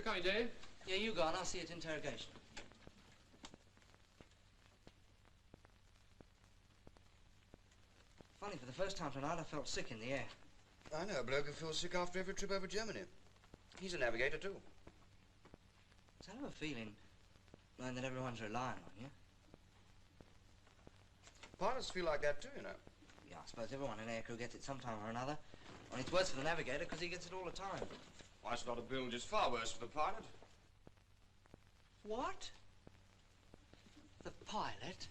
coming, Dave? Yeah, you go on. I'll see you at interrogation. Funny, for the first time tonight, I felt sick in the air. I know a bloke who feels sick after every trip over Germany. He's a navigator, too. It's a hell of a feeling, knowing that everyone's relying on you. Pilots feel like that, too, you know. Yeah, I suppose everyone in aircrew gets it sometime or another. And it's worse for the navigator, because he gets it all the time. Why, it's not a bilge. It's far worse for the pilot. What? The pilot?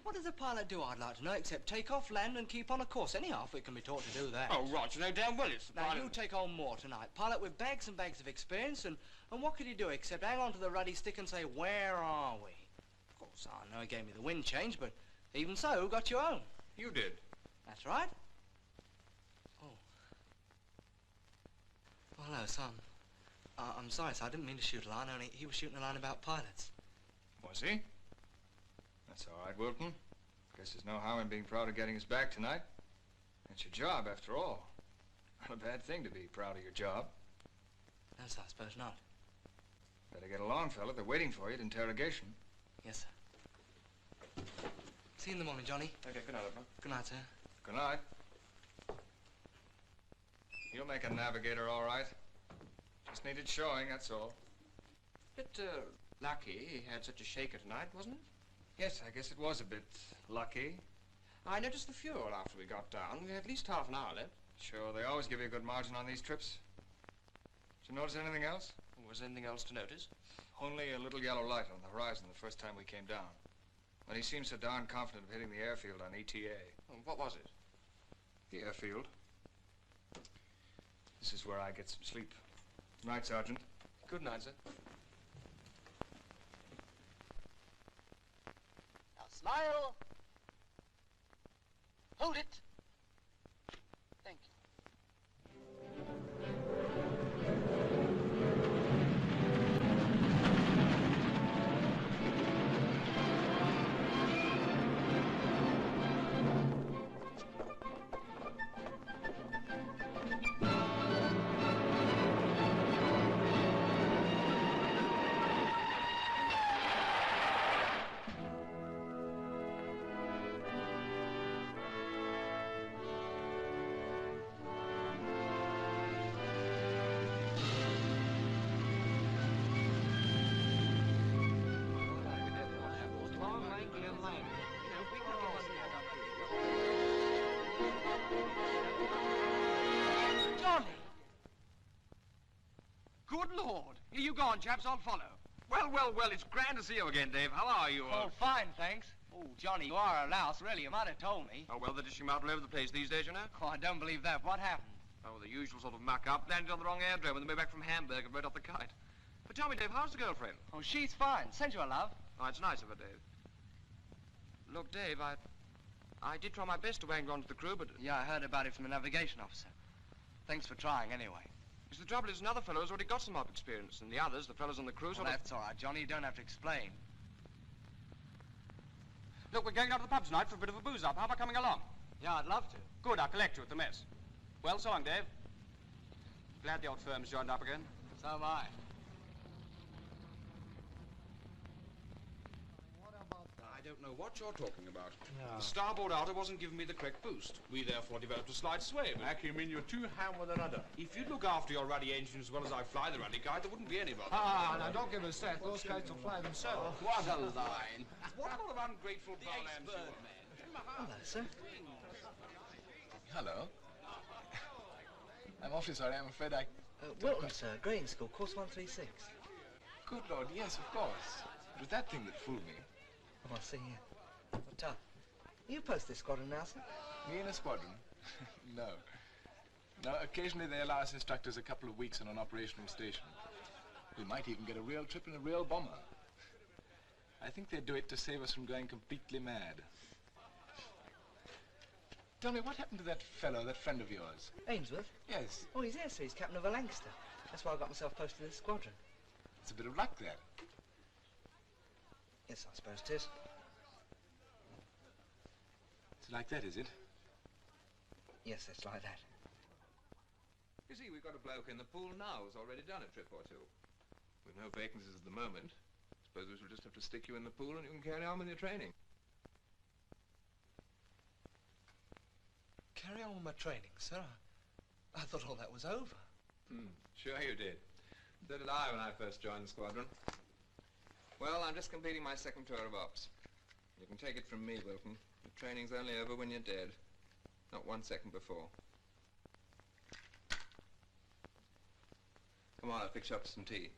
What does a pilot do, I'd like to know, except take off, land, and keep on a course? Anyhow, if we can be taught to do that. Oh, Roger, no damn well it's the Now, pilot. you take on more tonight. Pilot with bags and bags of experience, and what could he do except hang on to the ruddy stick and say, where are we? Of course, I know he gave me the wind change, but even so, who got your own? You did. That's right. Oh. Oh, hello, son. I'm sorry, sir. I didn't mean to shoot a line, only he was shooting a line about pilots. Was he? That's all right, Wilton. Guess there's no harm in being proud of getting us back tonight. It's your job, after all. Not a bad thing to be proud of your job. No, sir, I suppose not. Better get along, fella. They're waiting for you at interrogation. Yes, sir. See you in the morning, Johnny. Okay, good night, Edmund. Good night, sir. Good night. You'll make a navigator, all right. Just needed showing, that's all. Bit, lucky he had such a shaker tonight, wasn't it? Yes, I guess it was a bit lucky. I noticed the fuel after we got down. We had at least half an hour left. Sure, they always give you a good margin on these trips. Did you notice anything else? Was there anything else to notice? Only a little yellow light on the horizon the first time we came down. But he seemed so darn confident of hitting the airfield on ETA. Oh, what was it? The airfield. This is where I get some sleep. Good night, Sergeant. Good night, sir. Now smile. Hold it. Thank you. Good Lord. Here you go on, chaps. I'll follow. Well, well, well, it's grand to see you again, Dave. How are you? Oh, fine, thanks. Oh, Johnny, you are a louse, really. You might have told me. Oh, well, they're dishing them out all over the place these days, you know. Oh, I don't believe that. What happened? Oh, the usual sort of muck-up. Landed on the wrong airdrome on the way back from Hamburg and rode off the kite. But tell me, Dave, how's the girlfriend? Oh, she's fine. Send you a love. Oh, it's nice of her, Dave. Look, Dave, I did try my best to wangle onto the crew, but... Yeah, I heard about it from the navigation officer. Thanks for trying, anyway. Because the trouble is another fellow's already got some op experience, and the others, the fellows on the crew, Well, sort of... that's all right, Johnny. You don't have to explain. Look, we're going out to the pub tonight for a bit of a booze-up. How about coming along? Yeah, I'd love to. Good, I'll collect you at the mess. Well, so long, Dave. Glad the old firm's joined up again. So am I. I don't know what you're talking about. No. The starboard outer wasn't giving me the correct boost. We therefore developed a slight sway. But You mean you're too ham with another? if you'd look after your ruddy engine as well as I fly the ruddy kite, there wouldn't be any bother. Now don't give us that. Those guys will fly themselves. What a line. What sort of ungrateful bowlams you are. Hello, sir. Hello. I'm awfully sorry. I'm afraid I... Wilton, sir. Grading school, course 136. Good Lord, yes, of course. It was that thing that fooled me. Oh, I see here. What tough. You post this squadron now, sir? Me in a squadron? No. No, occasionally they allow us instructors a couple of weeks on an operational station. We might even get a real trip in a real bomber. I think they do it to save us from going completely mad. Tell me, what happened to that fellow, that friend of yours? Ainsworth? Yes. Oh, he's here, sir. He's captain of a Lancaster. That's why I got myself posted in this squadron. It's a bit of luck, that. Yes, I suppose it is. It's like that, is it? Yes, it's like that. You see, we've got a bloke in the pool now who's already done a trip or two. With no vacancies at the moment, suppose we shall just have to stick you in the pool and you can carry on with your training. Carry on with my training, sir. I thought all that was over. Sure you did. So did I when I first joined the squadron. Well, I'm just completing my second tour of ops. You can take it from me, Wilton. The training's only over when you're dead. Not 1 second before. Come on, I'll fix you up some tea.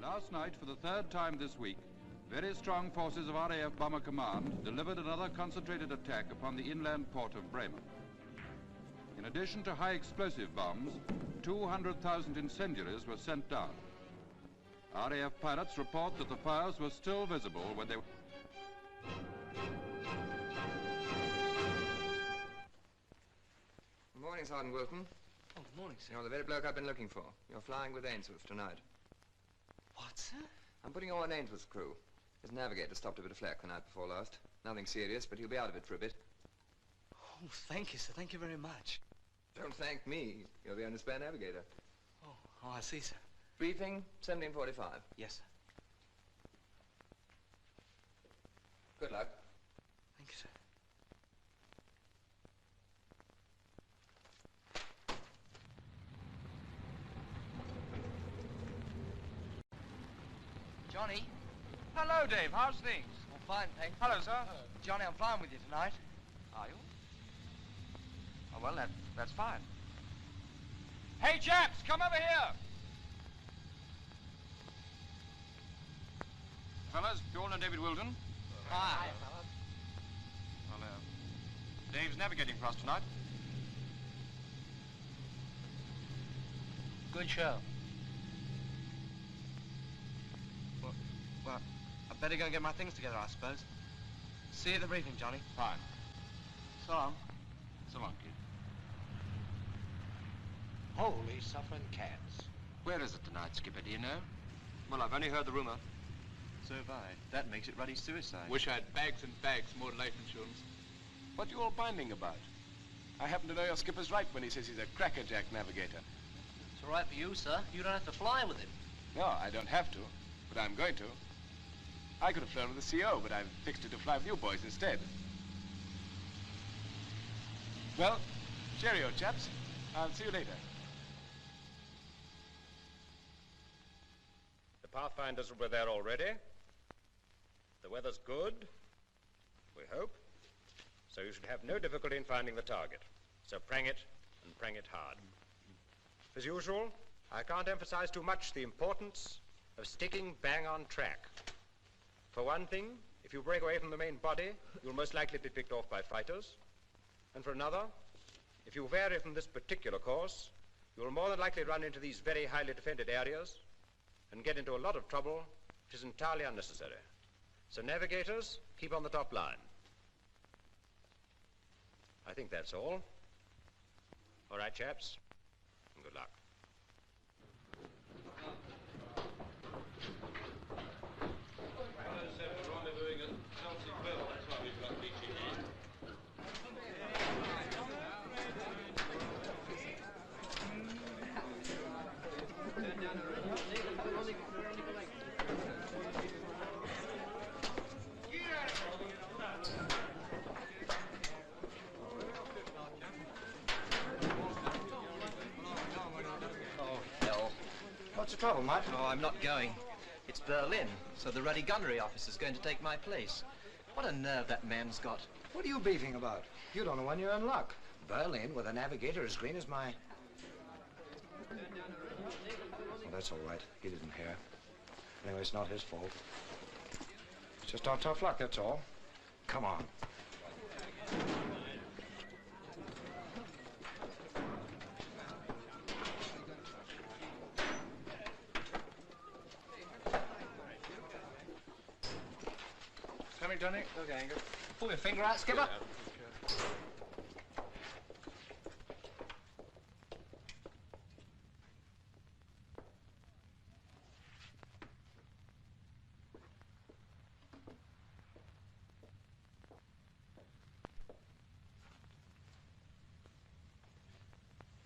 Last night, for the third time this week, very strong forces of RAF Bomber Command delivered another concentrated attack upon the inland port of Bremen. In addition to high explosive bombs, 200,000 incendiaries were sent down. RAF pilots report that the fires were still visible when they were... Good morning, Sergeant Wilton. Oh, good morning, sir. You're the very bloke I've been looking for. You're flying with Ainsworth tonight. What, sir? I'm putting you on Ainsworth's crew. His navigator stopped a bit of flak the night before last. Nothing serious, but he'll be out of it for a bit. Oh, thank you, sir. Thank you very much. Don't thank me. You're the only spare navigator. Oh, I see, sir. Briefing, 17:45. Yes, sir. Good luck. Thank you, sir. Johnny? Hello, Dave. How's things? Oh, fine, thanks. Hello, sir. Johnny, I'm flying with you tonight. Are you? Oh, well, that's fine. Hey, chaps, come over here. Fellas, you all know David Wilton? Hi. Well, Dave's navigating for us tonight. Good show. Well, I better go and get my things together, I suppose. See you at the briefing, Johnny. Fine. So long. So long, kid. Holy suffering cats. Where is it tonight, Skipper, do you know? Well, I've only heard the rumor. So have I. That makes it ruddy suicide. Wish I had bags and bags more life insurance. What you all binding about? I happen to know your skipper's right when he says he's a crackerjack navigator. It's all right for you, sir. You don't have to fly with him. No, I don't have to, but I'm going to. I could have flown with the CO, but I've fixed it to fly with you boys instead. Well, cheerio, chaps. I'll see you later. The Pathfinders will be there already. The weather's good, we hope, so you should have no difficulty in finding the target. So prang it, and prang it hard. As usual, I can't emphasize too much the importance of sticking bang on track. For one thing, if you break away from the main body, you'll most likely be picked off by fighters. And for another, if you vary from this particular course, you'll more than likely run into these very highly defended areas and get into a lot of trouble, which is entirely unnecessary. So navigators, keep on the top line. I think that's all. All right, chaps, and good luck. the trouble, mate? Oh, I'm not going. It's Berlin, so the ruddy gunnery officer's going to take my place. What a nerve that man's got. What are you beefing about? You don't know when you're in luck. Berlin with a navigator as green as my... Well, that's all right. He didn't hear. Anyway, it's not his fault. It's just our tough luck, that's all. Come on. Coming, Johnny? Okay, Angus. Pull your finger out, Skipper.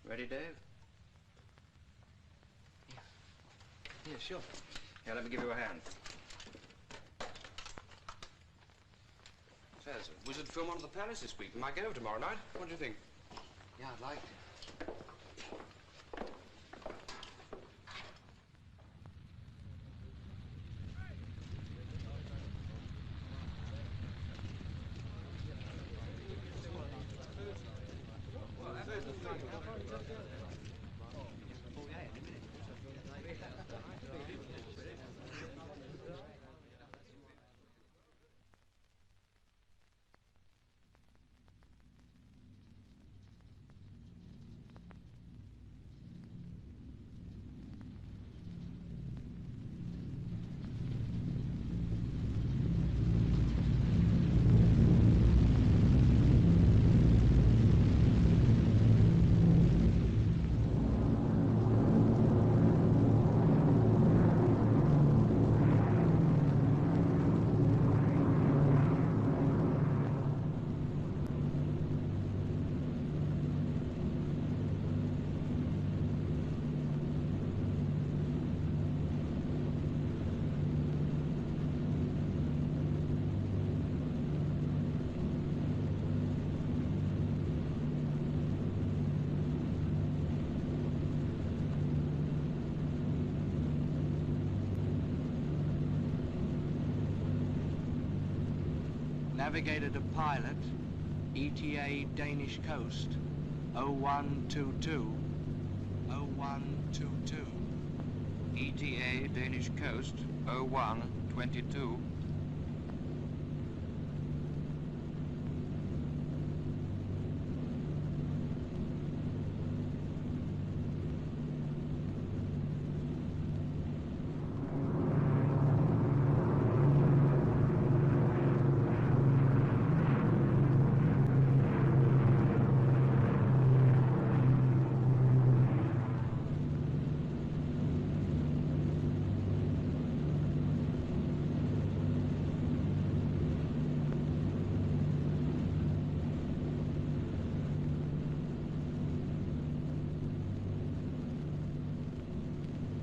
Ready, Dave? Yeah, sure. Here, let me give you a hand. There's a wizard film on the palace this week. We might get over tomorrow night. What do you think? Yeah, I'd like to. Navigator to pilot, ETA Danish coast, 0122. 0122. ETA Danish coast, 0122.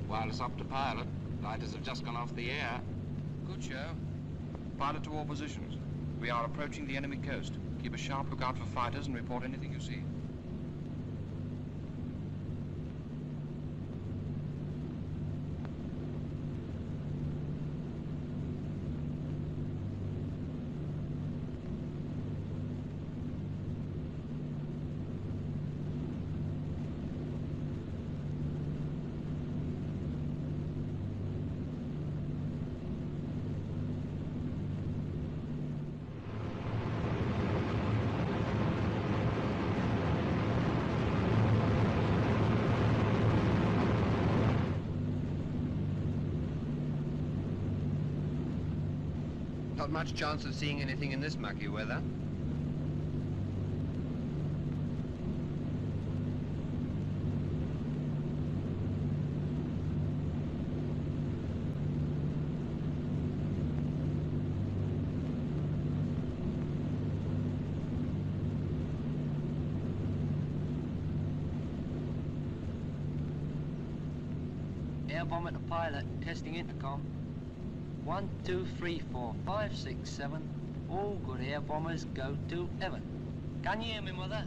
Wireless up to pilot. Lighters have just gone off the air. Good show. Pilot to all positions. We are approaching the enemy coast. Keep a sharp lookout for fighters and report anything you see. Not much chance of seeing anything in this mucky weather. Air bomber to pilot, testing intercom. 1, 2, 3, 4, 5, 6, 7. All good air bombers go to heaven. Can you hear me, Mother?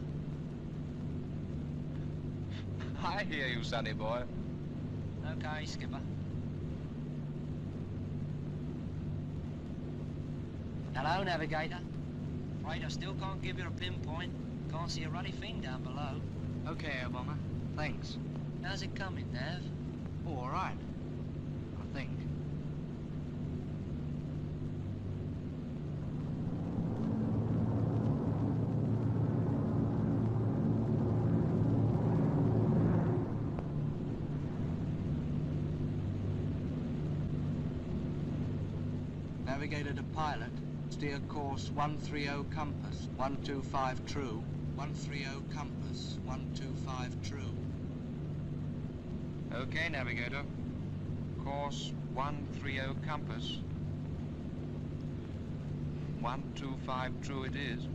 I hear you, sonny boy. Okay, Skipper. Hello, Navigator. Afraid I still can't give you a pinpoint. Can't see a ruddy thing down below. Okay, Air Bomber. Thanks. How's it coming, Nav? All right. I think. Navigator to pilot. Steer course 130 compass, 125 true. 130 compass, 125 true. Okay, Navigator. Course 130 compass. 125 true it is.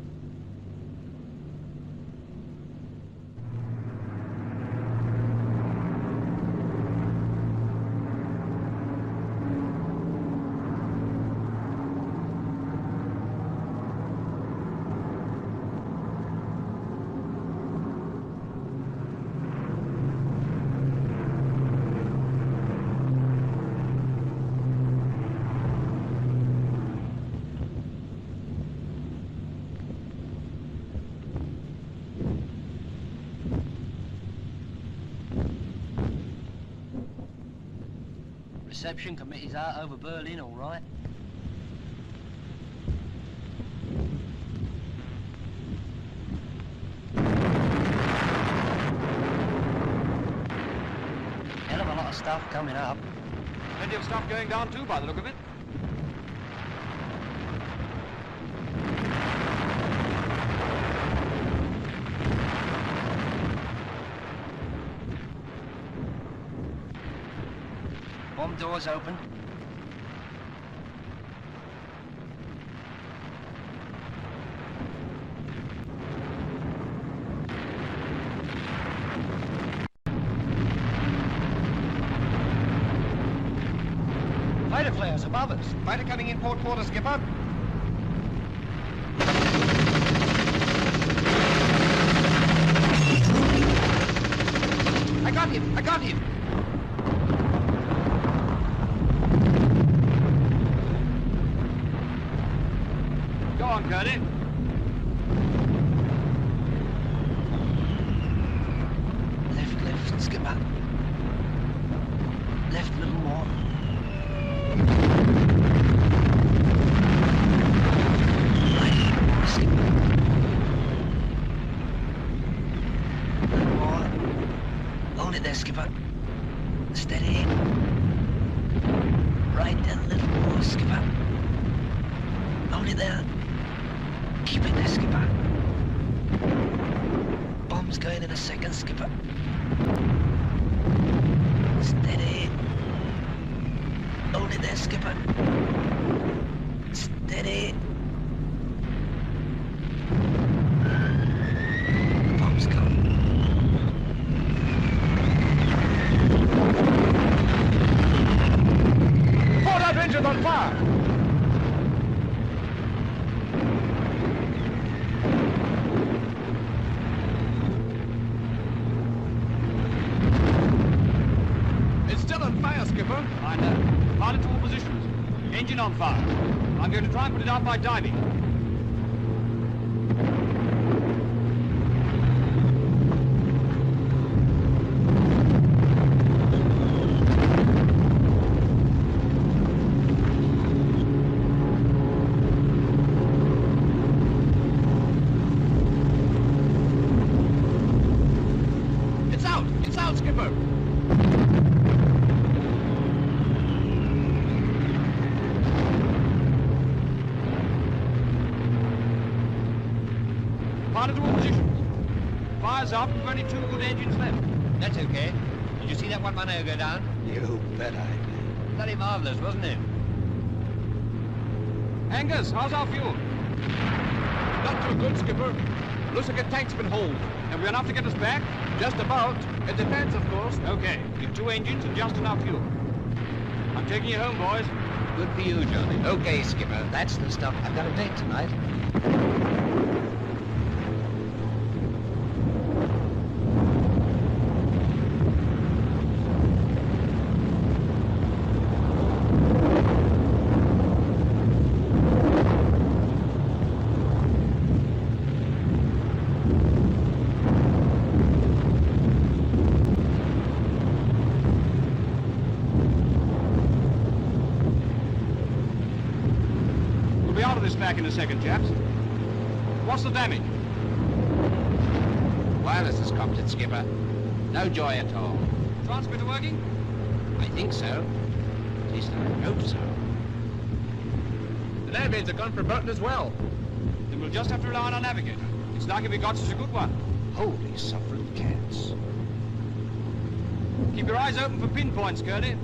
Reception committee's out over Berlin, all right. Hell of a lot of stuff coming up. Plenty of stuff going down too, by the look of it. Bomb doors open. Fighter flares above us. Fighter coming in port quarter, Skipper. I got him! I got him! Go on, Curly. Left, Skipper. Left a little more. Right, Skipper. A little more. Hold it there, Skipper. Steady. Right, a little more, Skipper. Hold it there. Keep it there, Skipper. Bomb's going in a second, Skipper. Steady. Hold it there, Skipper. Steady. Bomb's gone. Port out engine on fire! Skipper. I know. Pilot to all positions. Engine on fire. I'm going to try and put it out by diving. It's out! It's out, Skipper! Pilot to all positions. Fire's up, we've only 2 good engines left. That's okay. Did you see that one miner go down? You bet I did. Bloody marvelous, wasn't it? Angus, how's our fuel? Not too good, Skipper. Looks like a tank's been holed. Have we enough to get us back? Just about. It depends, of course. Okay, with 2 engines and just enough fuel. I'm taking you home, boys. Good for you, Johnny. Okay, Skipper, that's the stuff. I've got a date tonight. back in a second, chaps. What's the damage? Wireless has copped it, Skipper. No joy at all. Transmitter working? I think so. At least I hope so. The navigator gone for a button as well. Then we'll just have to rely on our navigator. It's lucky we got such a good one. Holy suffering cats. Keep your eyes open for pinpoints, Curly.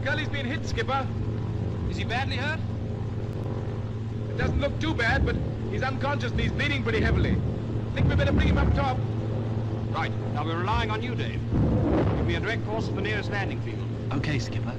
Curly's been hit, Skipper. Is he badly hurt? It doesn't look too bad, but he's unconscious and he's bleeding pretty heavily. Think we better bring him up top. Right. Now we're relying on you, Dave. Give me a direct course to the nearest landing field. Okay, Skipper.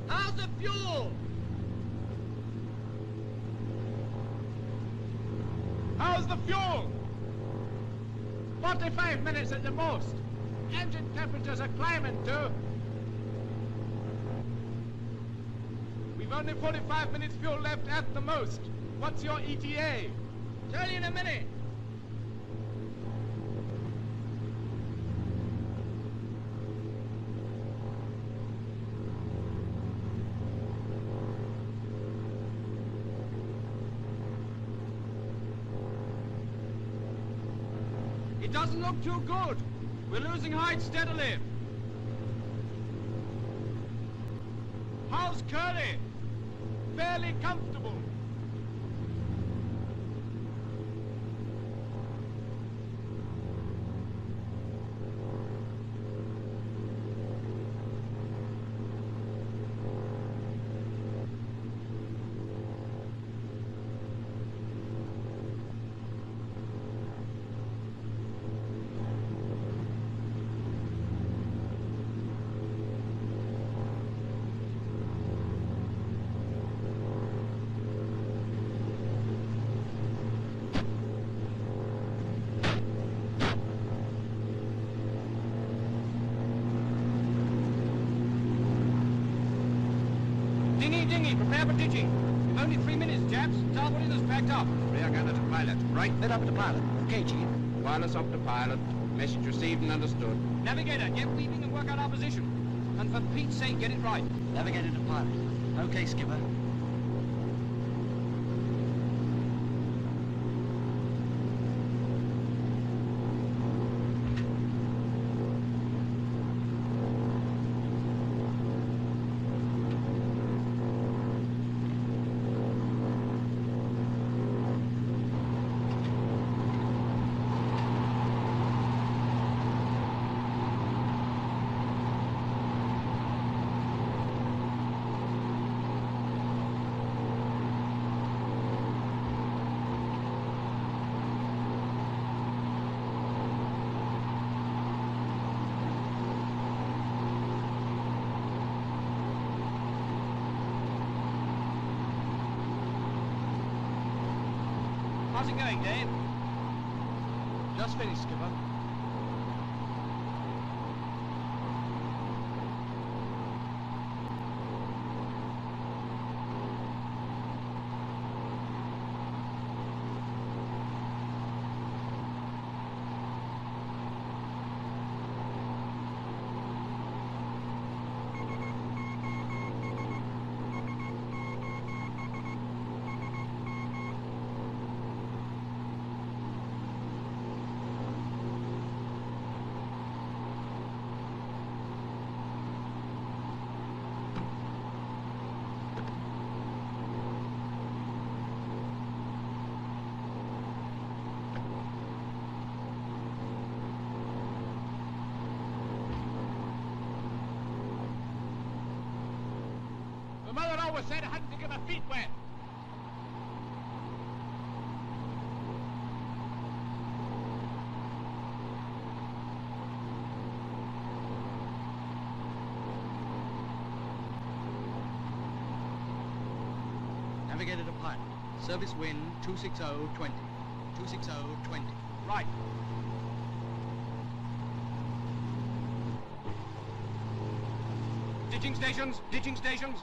How's the fuel? How's the fuel? 45 minutes at the most. Engine temperatures are climbing too. We've only 45 minutes fuel left at the most. What's your ETA? Tell you in a minute. It doesn't look too good. We're losing height steadily. How's Curly? Fairly comfortable. Dinghy, prepare for ditching. We've only 3 minutes, chaps. Starboard is packed up. Rear gunner to pilot. Right. Let up to pilot. Okay, Chief. Wireless up to pilot. Message received and understood. Navigator, get weaving and work out our position. And for Pete's sake, get it right. Navigator to pilot. Okay, Skipper. How's it going, Dave? Just finished, Skipper. The mother always said I hadn't to get my feet wet. Navigator to pilot. Service wind 260-20. 260-20. Right. Ditching stations! Ditching stations!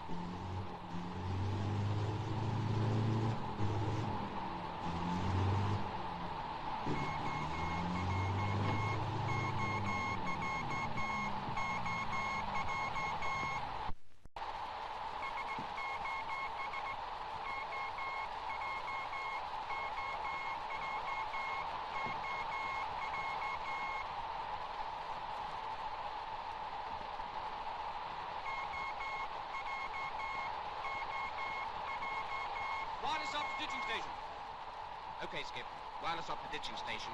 Wireless up to ditching station. Okay, Skip. Wireless up to ditching station.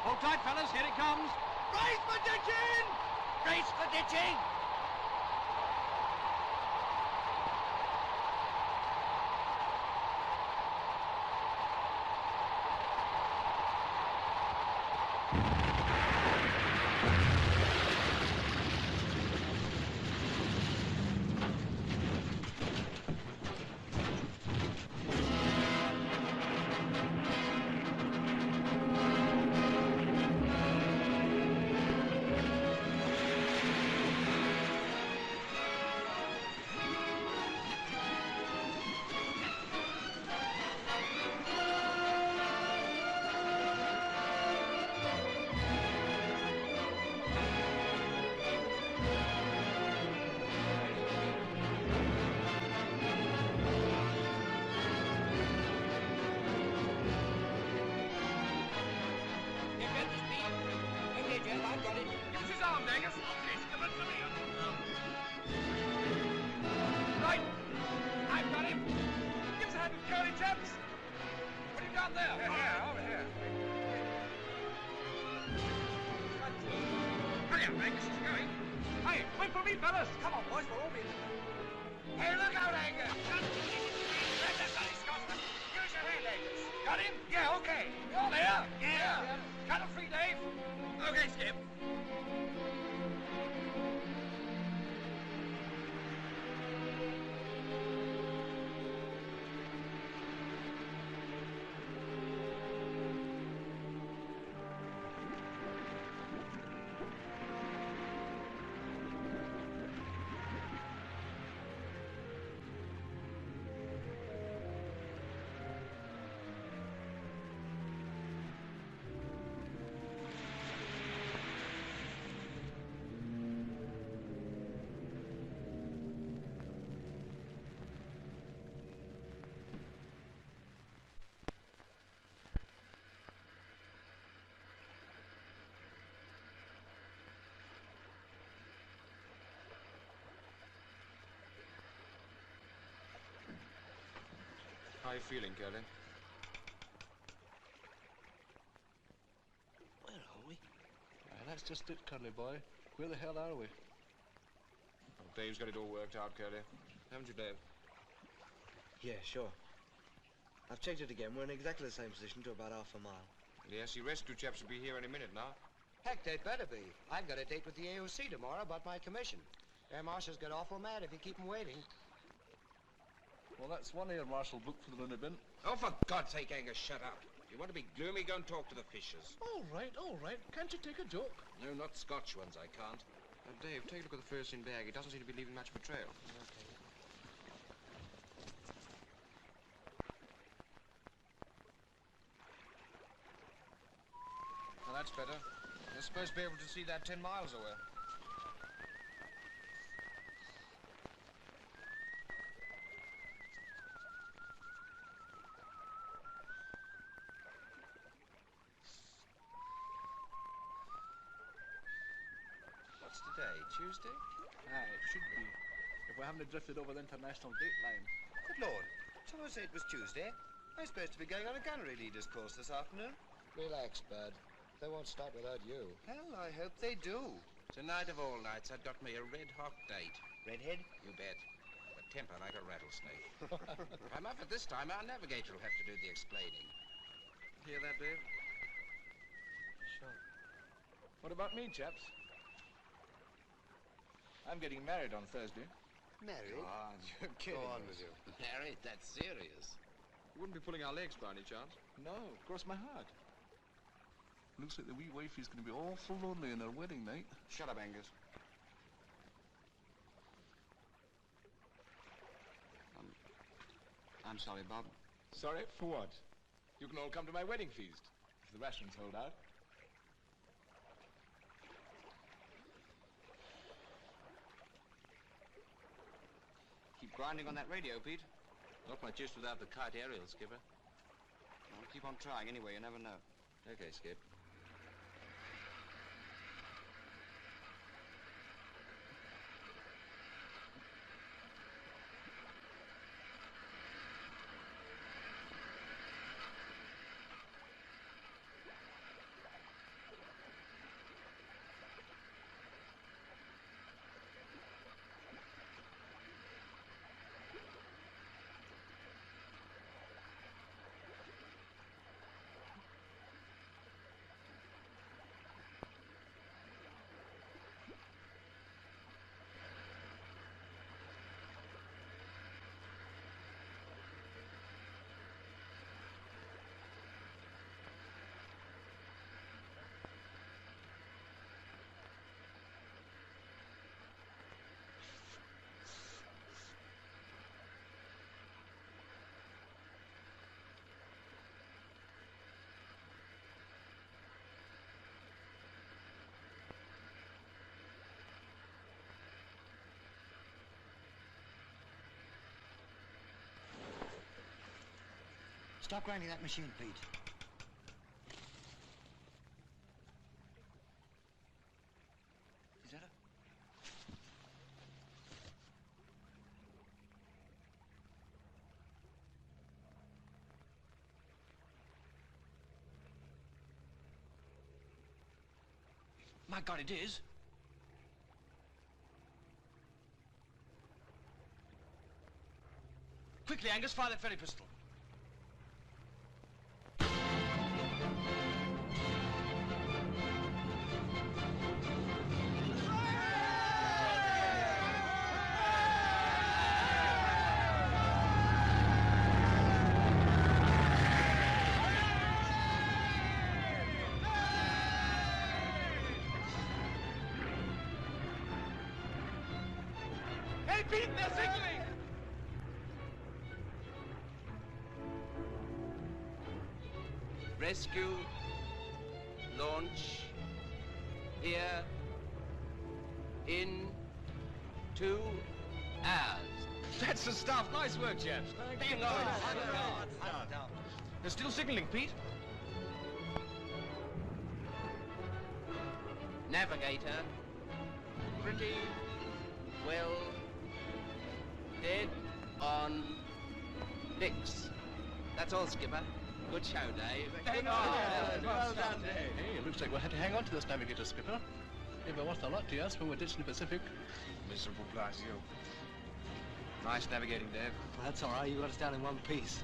Hold tight, fellas, here it comes. Brace for ditching! Brace for ditching! Right. I've got him. Give us a hand with curly chaps. What have you got there? Here, over here. Hurry up, Angus, he's going. Hey, wait for me, fellas. Come on, boys, we'll all be there. Hey, look out, Angus. Let that bloody Scotsman. Give us your hand, Angus. Got him? Yeah, okay. You're there? Yeah. Cattle free, Dave. Okay, Skip. How are you feeling, Curly? Where are we? That's just it, cuddly boy. Where the hell are we? Well, Dave's got it all worked out, Curly. Haven't you, Dave? Yeah, sure. I've checked it again. We're in exactly the same position to about half a mile. Yes, the rescue chaps will be here any minute now. Heck, they'd better be. I've got a date with the AOC tomorrow about my commission. Air Marshal's get awful mad if you keep 'em waiting. Well, that's one air marshal booked for the lunar bin. Oh, for God's sake, Angus, shut up. If you want to be gloomy, go and talk to the fishers. All right, all right. Can't you take a joke? No, not Scotch ones, I can't. Dave, take a look at the first in bag. It doesn't seem to be leaving much of a trail. Well, that's better. They're supposed to be able to see that 10 miles away. What's today, Tuesday? Aye, it should be. If we haven't drifted over the international date line. Good Lord. Someone said it was Tuesday. I'm supposed to be going on a gunnery leaders course this afternoon. Relax, Bud. They won't start without you. Hell, I hope they do. Tonight of all nights, I've got me a red-hot date. Redhead? You bet. A temper like a rattlesnake. If I'm up at this time, our navigator will have to do the explaining. Hear that, Dave? Sure. What about me, chaps? I'm getting married on Thursday. Married? Go on, you're kidding. Go on with you. Married? That's serious. You wouldn't be pulling our legs by any chance? No, cross my heart. Looks like the wee wifey's going to be awful lonely on her wedding night. Shut up, Angus. I'm sorry, Bob. Sorry, for what? You can all come to my wedding feast, if the rations hold out. Keep grinding on that radio, Pete. Not much use without the kite aerial, Skipper. Well, keep on trying anyway, you never know. Okay, Skip. Stop grinding that machine, Pete. Is that a... My God, it is. Quickly, Angus, fire that ferry pistol. Hey, Pete, they're signaling! Rescue, launch, here, in 2 hours. That's the stuff. Nice work, chaps. Bang on. They're still signaling, Pete. Navigator, pretty well dead on fix. That's all, Skipper. Good show, Dave. Well done, Dave. Hey, it looks like we'll have to hang on to this navigator, Skipper. Never worth a lot to us when we're ditching the Pacific. Miserable Blasio. Nice navigating, Dave. Well, that's all right. You got us down in one piece.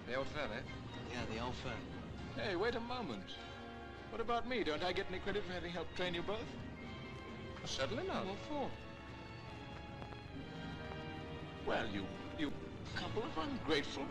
The old firm, eh? Yeah, the old firm. Hey, wait a moment. What about me? Don't I get any credit for having helped train you both? Certainly not. What for? Well, you couple of ungrateful.